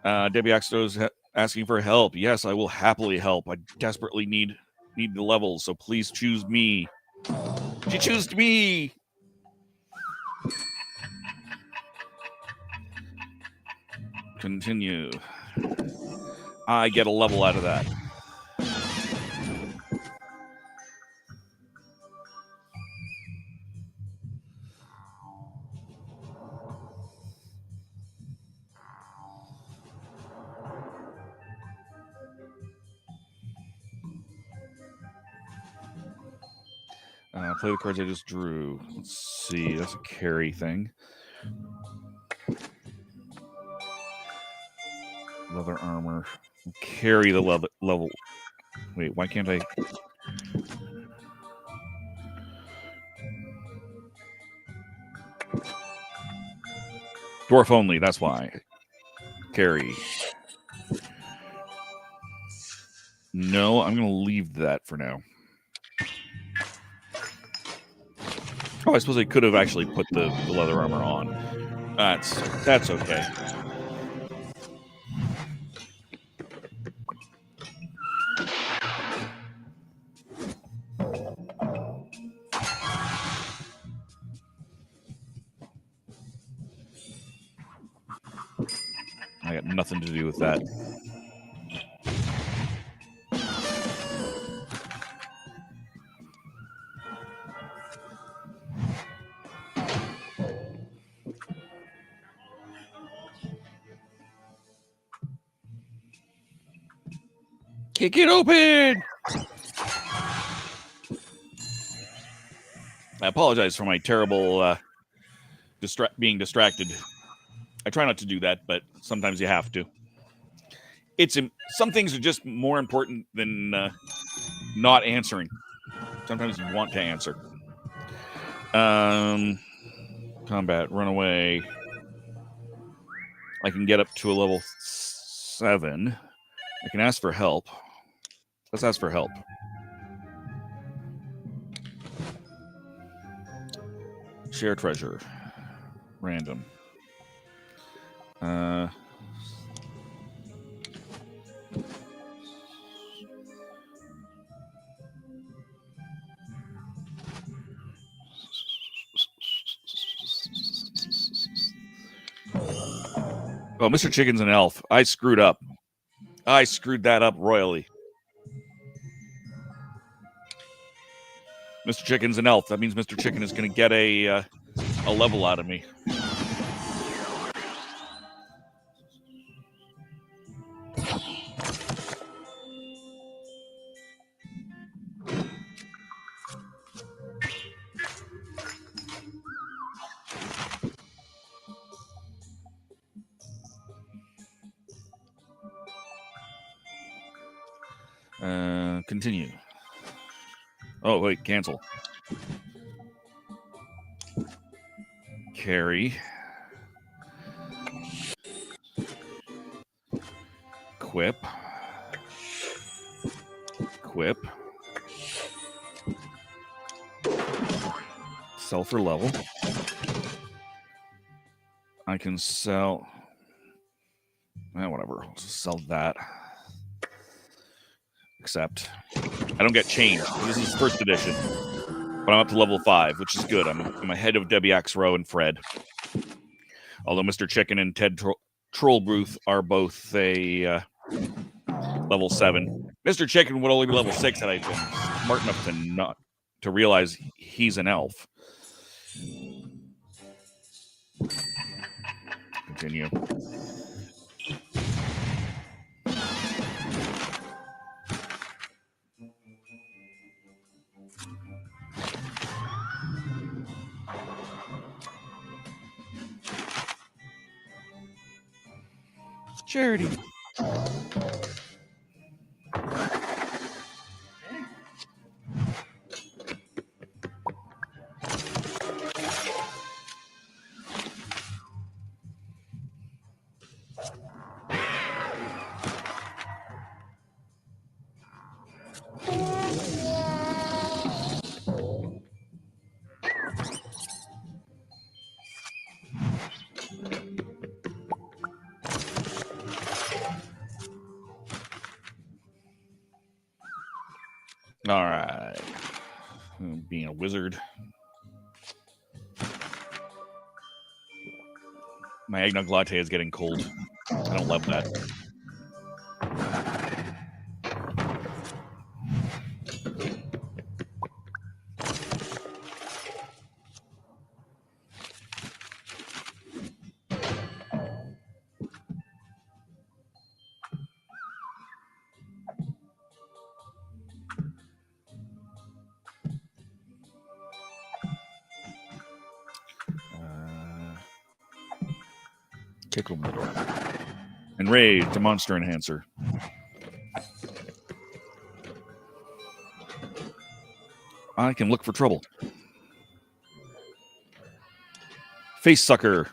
Debbie Axto's asking for help. Yes, I will happily help. I desperately need the levels, so please choose me. She chose me. Continue. I get a level out of that. Play the cards I just drew. Let's see. That's a carry thing. Leather armor. Carry the level. Wait, why can't I? Dwarf only. That's why. Carry. No, I'm going to leave that for now. Oh, I suppose I could have actually put the leather armor on. That's okay. I got nothing to do with that. Kick it open! I apologize for my terrible being distracted. I try not to do that, but sometimes you have to. Some things are just more important than not answering. Sometimes you want to answer. Combat, run away. I can get up to a level 7. I can ask for help. Let's ask for help. Share treasure. Random. Oh, Mr. Chicken's an elf. I screwed up. I screwed that up royally. Mr. Chicken's an elf. That means Mr. Chicken is going to get a level out of me. Continue. Oh, wait, cancel. Carry. Quip. sell for level. I can sell... whatever. I'll just sell that. Except I don't get changed. This is first edition. But I'm up to level 5, which is good. I'm ahead of Debbie Axrow and Fred. Although Mr. Chicken and Ted Trollbruth are both a level 7. Mr. Chicken would only be level 6 had I been smart enough to realize he's an elf. Continue. Charity. All right. Being a wizard. My eggnog latte is getting cold. I don't love that. Tickle middle. Enrage, the monster enhancer. I can look for trouble. Face sucker.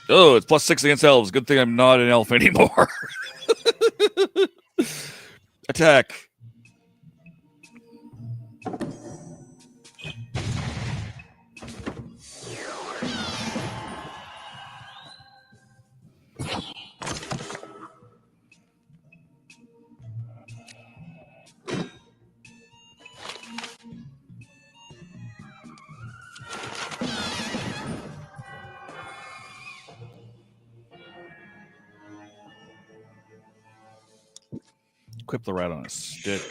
Oh, it's +6 against elves. Good thing I'm not an elf anymore. Attack. Equip the rat on a stick.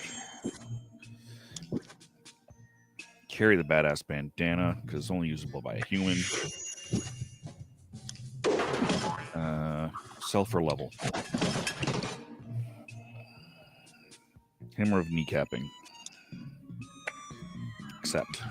Carry the badass bandana, because it's only usable by a human. Sell for level. Hammer of kneecapping. Accept.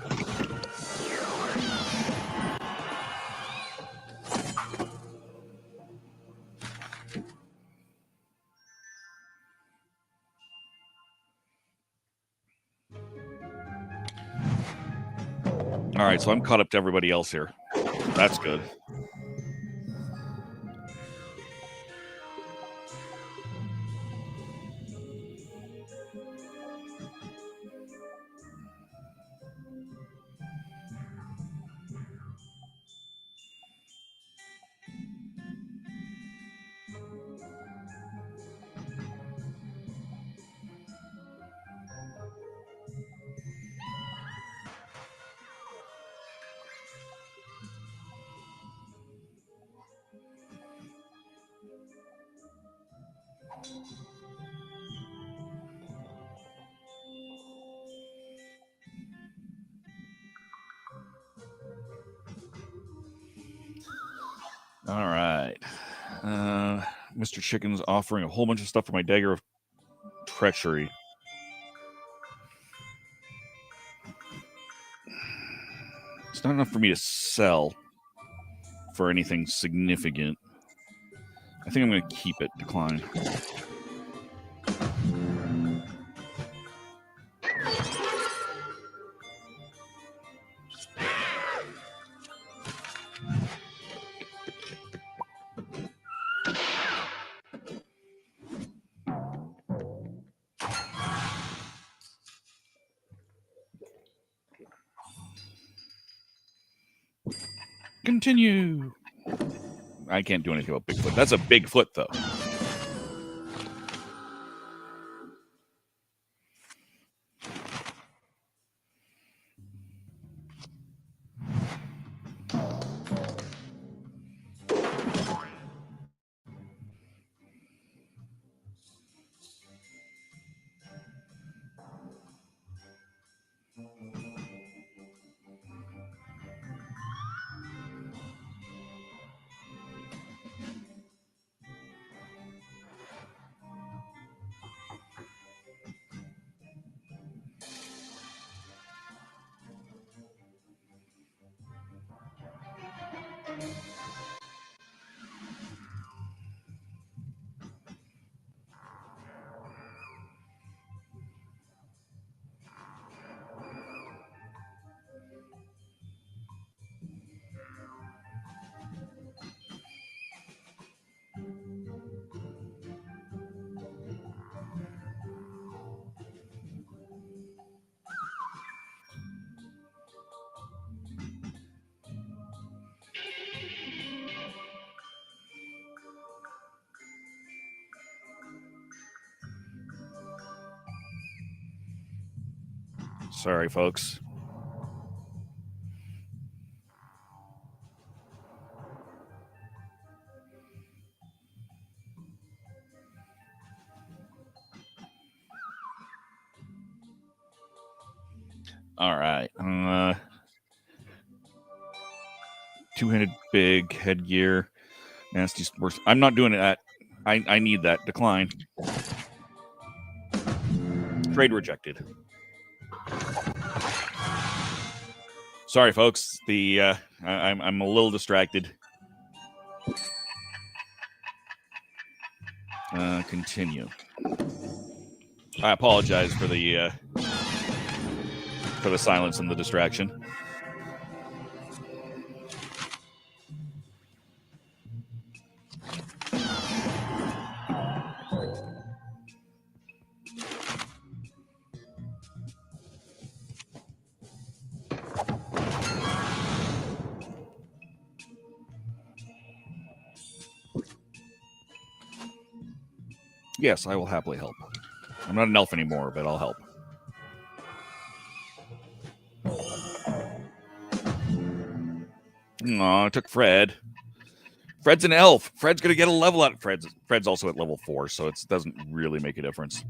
All right, so I'm caught up to everybody else here. That's good. All right. Mr. Chicken's offering a whole bunch of stuff for my dagger of treachery. It's not enough for me to sell for anything significant. I think I'm going to keep it. Decline. Continue. I can't do anything about Bigfoot. That's a big foot, though. Sorry, folks. All right. Two-handed big headgear. Nasty worse. I'm not doing that. I need that. Decline. Trade rejected. Sorry, folks. I'm a little distracted. Continue. I apologize for the silence and the distraction. Yes, I will happily help. I'm not an elf anymore, but I'll help. Aw, I took Fred. Fred's an elf. Fred's going to get a level out. Fred's also at level 4, so it doesn't really make a difference.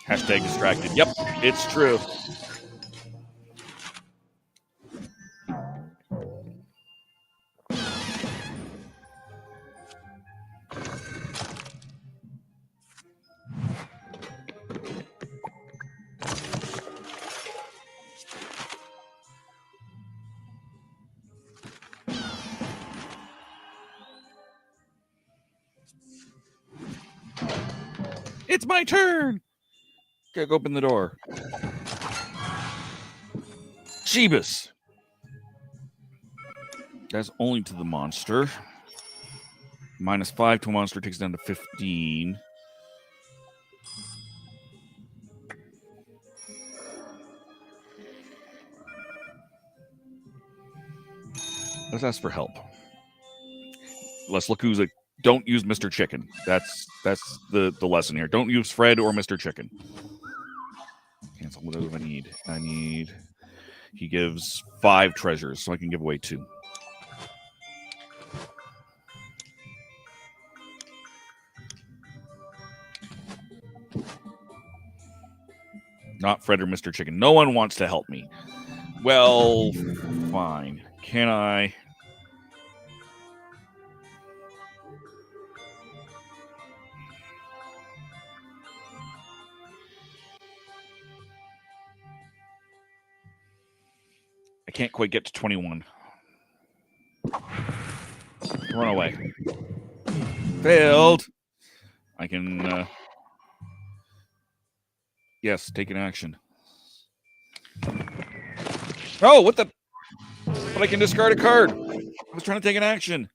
Hashtag distracted. Yep, it's true. It's my turn. Gotta go open the door. Jeebus. That's only to the monster. -5 to a monster takes down to 15. Let's ask for help. Let's look who's don't use Mr. Chicken. That's the lesson here. Don't use Fred or Mr. Chicken. Cancel. What do I need? He gives 5 treasures, so I can give away 2. Not Fred or Mr. Chicken. No one wants to help me. Well, fine. Can I? I can't quite get to 21. Run away. Failed. I can... Yes, take an action. Oh, what the... But I can discard a card. I was trying to take an action.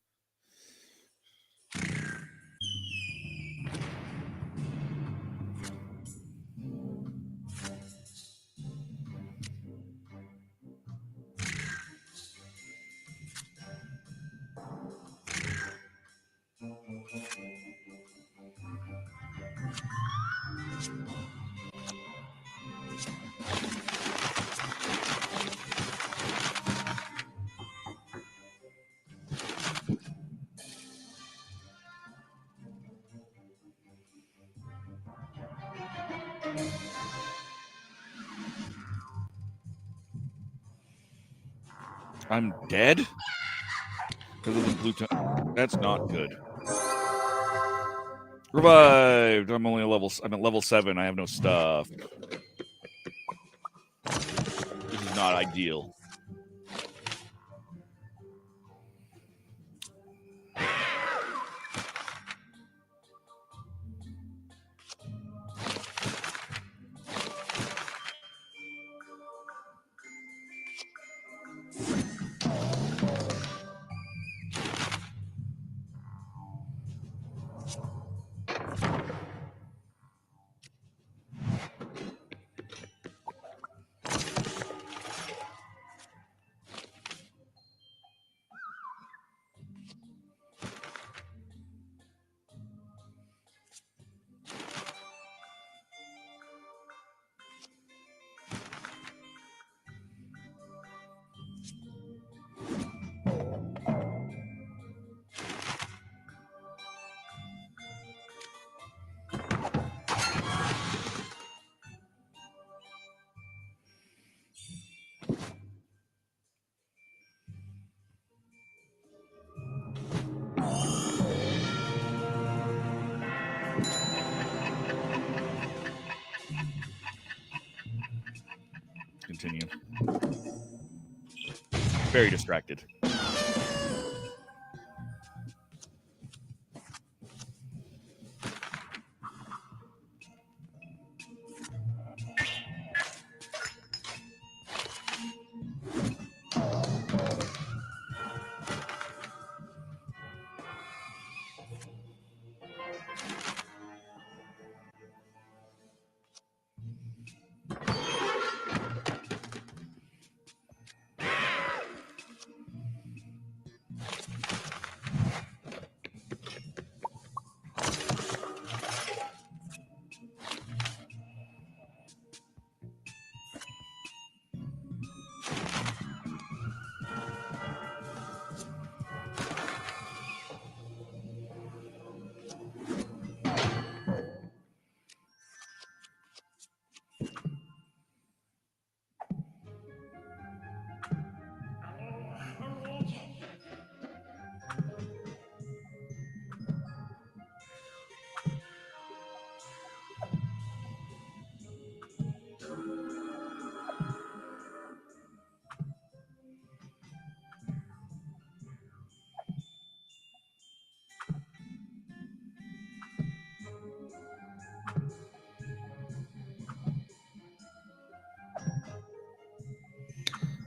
I'm dead? Because of the blue tone. That's not good. Revived. I'm at level 7. I have no stuff. This is not ideal. Continue. Very distracted.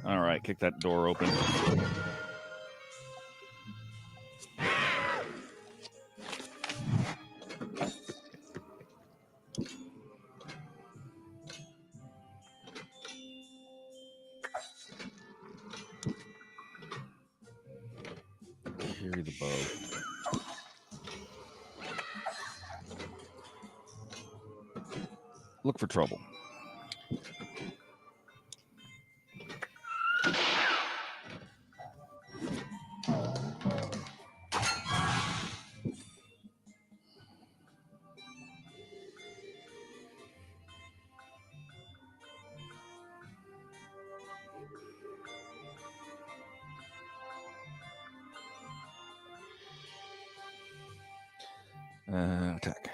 All right, kick that door open. Carry the bow. Look for trouble. Attack.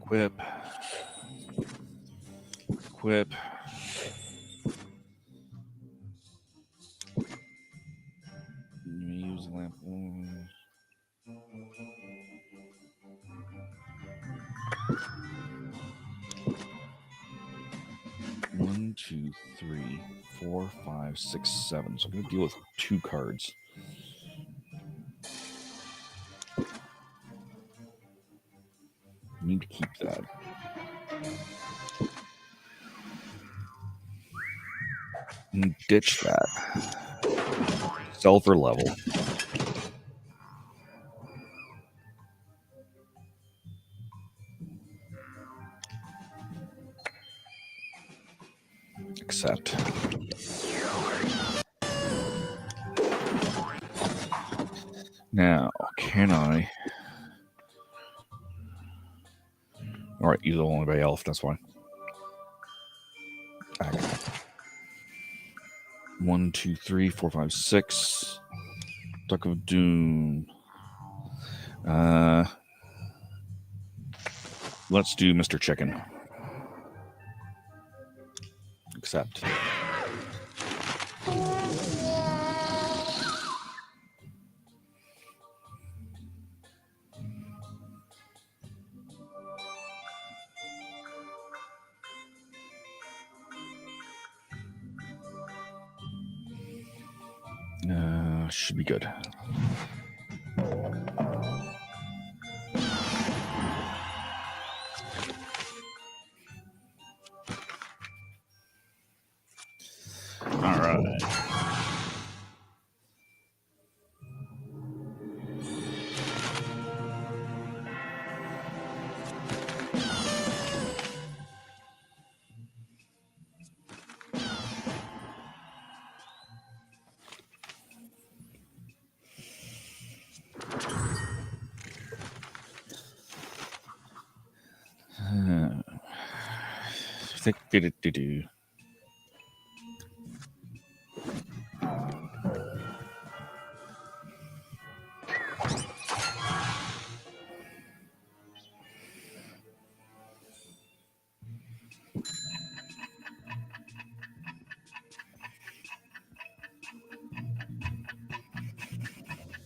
Equip. Use lamp. 1, 2, 3, 4, 5, 6, 7. So I'm going to deal with 2 cards. Need to keep that. And ditch that. Sell for level. Accept. Now, can I? All right, use it only by elf. That's fine. 1, 2, 3, 4, 5, 6. Duck of Doom. Let's do Mr. Chicken. Accept. Should be good. All right.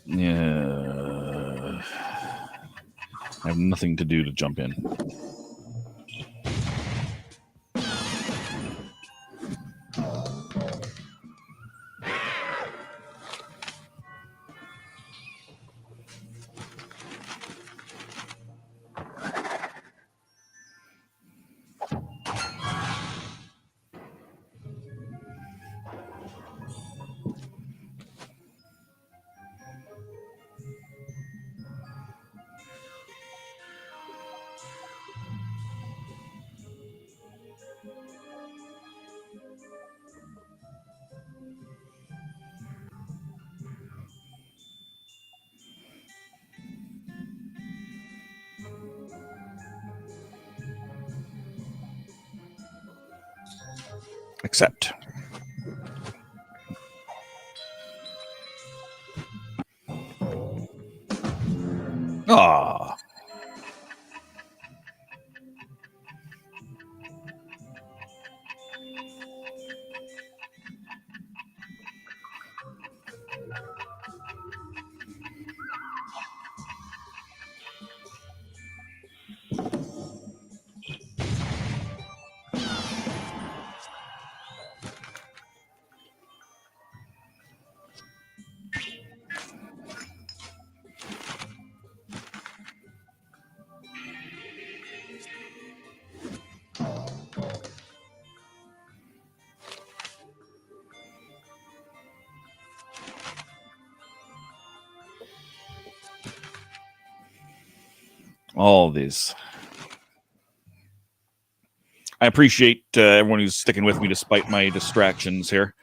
Yeah. I have nothing to do to jump in. Accept. Ah. All these. I appreciate everyone who's sticking with me despite my distractions here.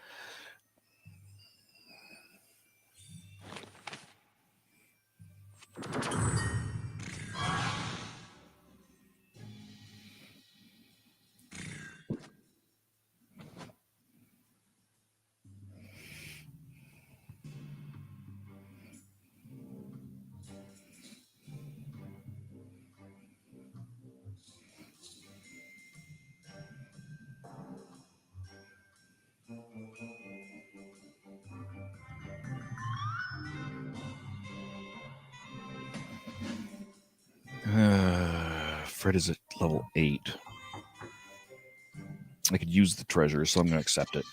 Fred is at level 8. I could use the treasure, so I'm going to accept it.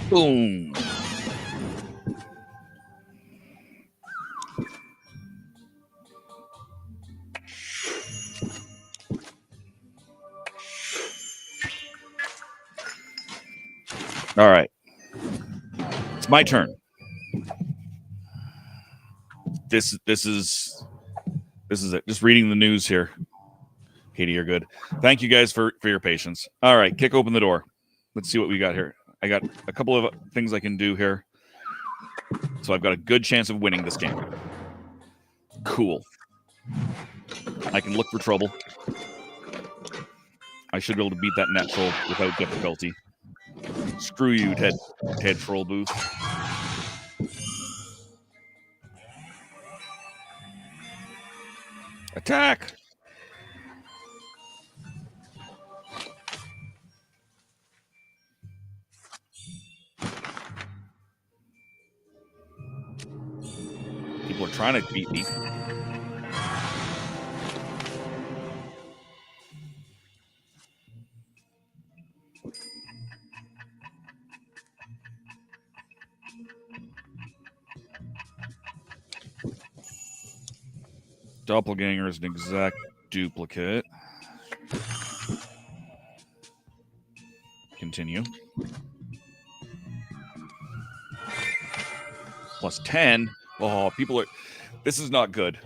Boom. All right. It's my turn. This is it. Just reading the news here. Katie, you're good. Thank you guys for your patience. All right, kick open the door. Let's see what we got here. I got a couple of things I can do here. So I've got a good chance of winning this game. Cool. I can look for trouble. I should be able to beat that net troll without difficulty. Screw you, Ted Troll Booth. Attack! People are trying to beat me. Doppelganger is an exact duplicate. Continue. Plus 10. Oh, people are... This is not good.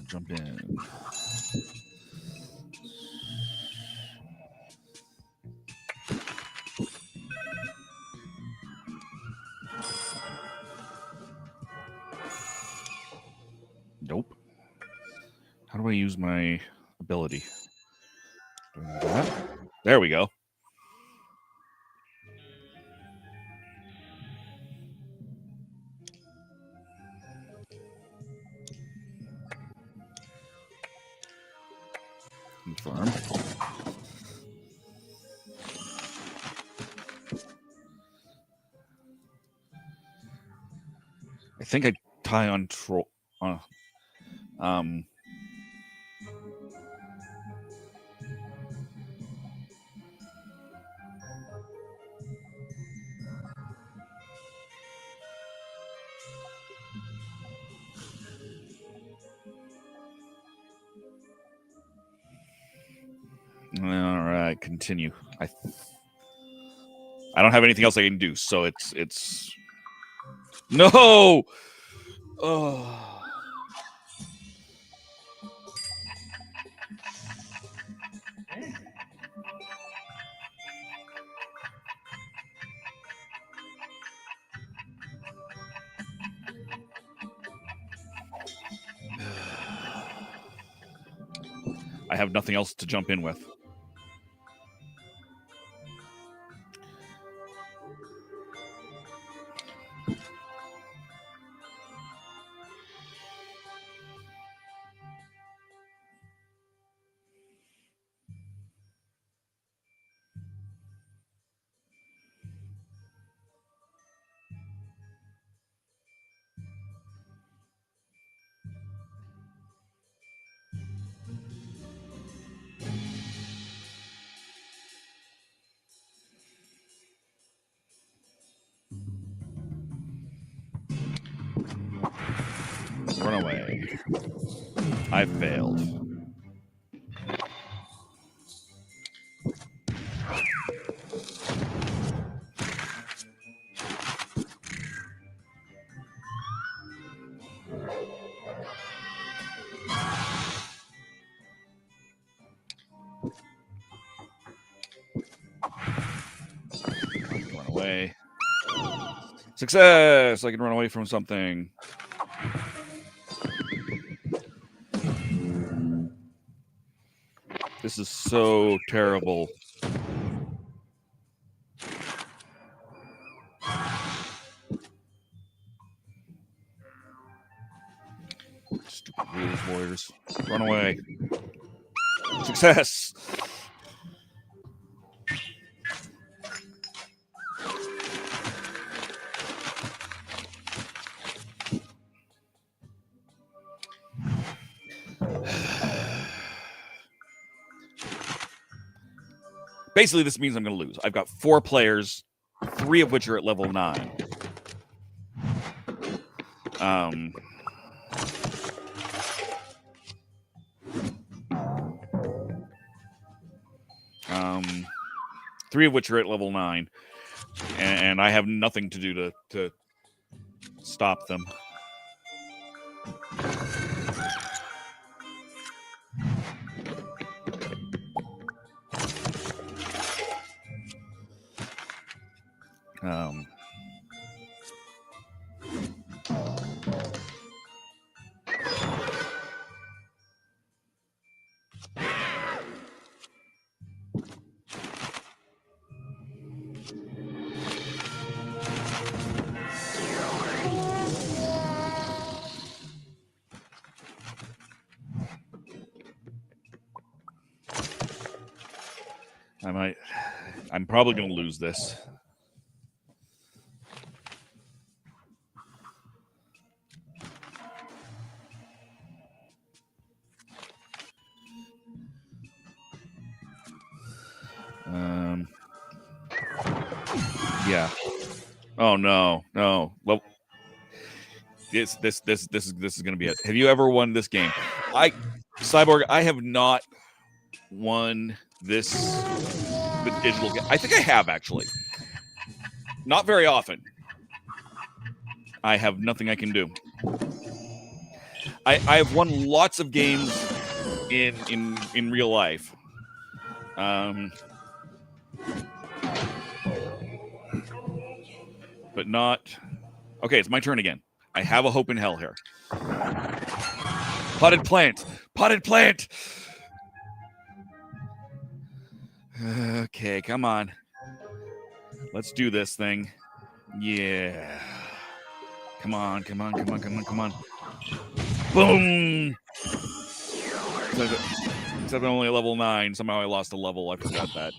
Jump in. Nope. How do I use my ability? Do I do that? There we go. Confirm. I think I tie on troll. All right, continue. I don't have anything else I can do, so it's no. Oh. I have nothing else to jump in with. Run away. I failed. Run away. Success! I can run away from something. This is so terrible. Stupid rules, warriors. Run away. Success! Basically, this means I'm going to lose. I've got 4 players, 3 of which are at level 9. 3 of which are at level 9, and I have nothing to do to stop them. I'm probably going to lose this. Yeah. Oh no. Well, this is going to be it. Have you ever won this game? Cyborg, I have not won the digital game. I think I have, actually. Not very often. I have nothing I can do. I have won lots of games in real life. But not... Okay, it's my turn again. I have a hope in hell here. Potted plant! Potted plant! Okay, come on. Let's do this thing. Yeah. Come on. Boom! Except I'm only level 9. Somehow I lost a level. I forgot that.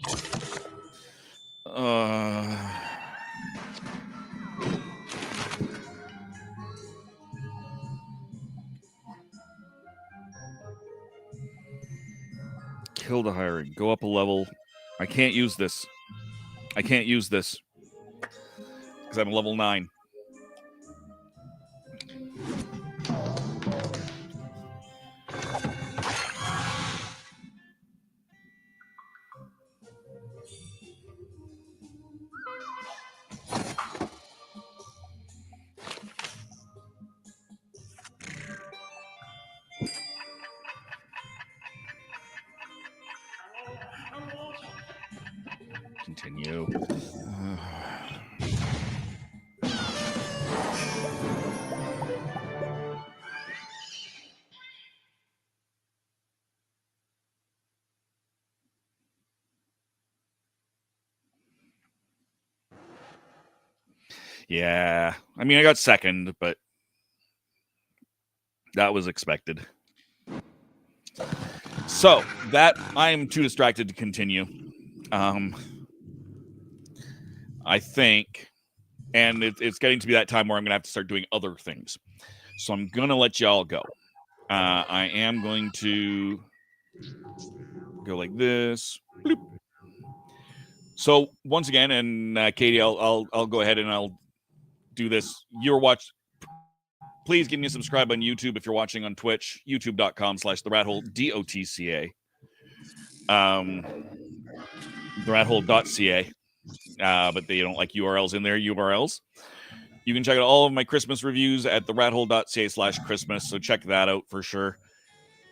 Kill the hiring. Go up a level. I can't use this. Because I'm level 9. Continue. Yeah. I mean, I got second, but that was expected. So, that I am too distracted to continue. I think, and it's getting to be that time where I'm going to have to start doing other things. So I'm going to let y'all go. I am going to go like this. Bloop. So once again, and Katie, I'll go ahead and I'll do this. Please give me a subscribe on YouTube if you're watching on Twitch, youtube.com/therathole, DOTCA. Therathole.ca. But they don't like URLs in their URLs. You can check out all of my Christmas reviews at therathole.ca/Christmas, so check that out for sure.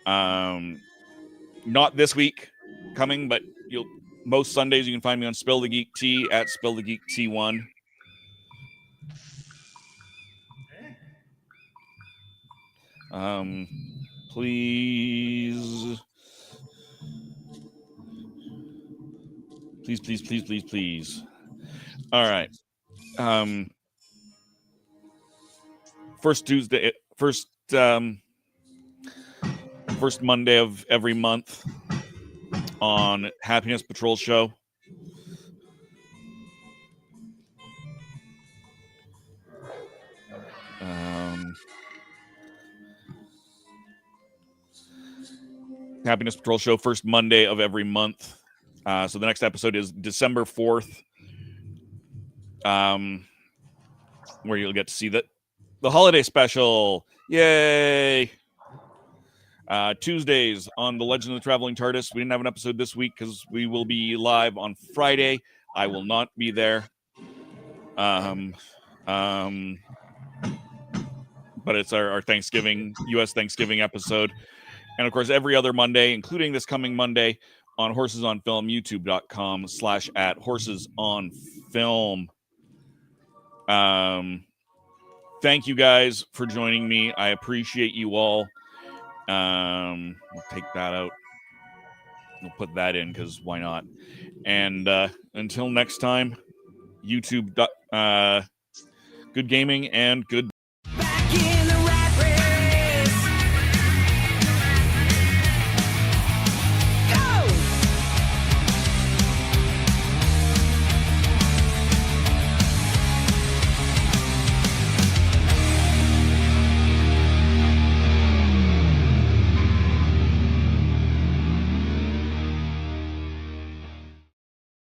Not this week coming, but most Sundays you can find me on Spill the Geek T at Spill the Geek T1. Please. Please. All right. First Monday of every month on Happiness Patrol Show. Happiness Patrol Show, first Monday of every month. So the next episode is December 4th, where you'll get to see the holiday special. Yay! Tuesdays on The Legend of the Traveling TARDIS. We didn't have an episode this week because we will be live on Friday. I will not be there. But it's our Thanksgiving, U.S. Thanksgiving episode. And of course, every other Monday, including this coming Monday, on Horses on Film, youtube.com/@horsesonfilm. Thank you guys for joining me. I appreciate you all. We'll take that out. We'll put that in because why not? And until next time, YouTube. Good gaming and good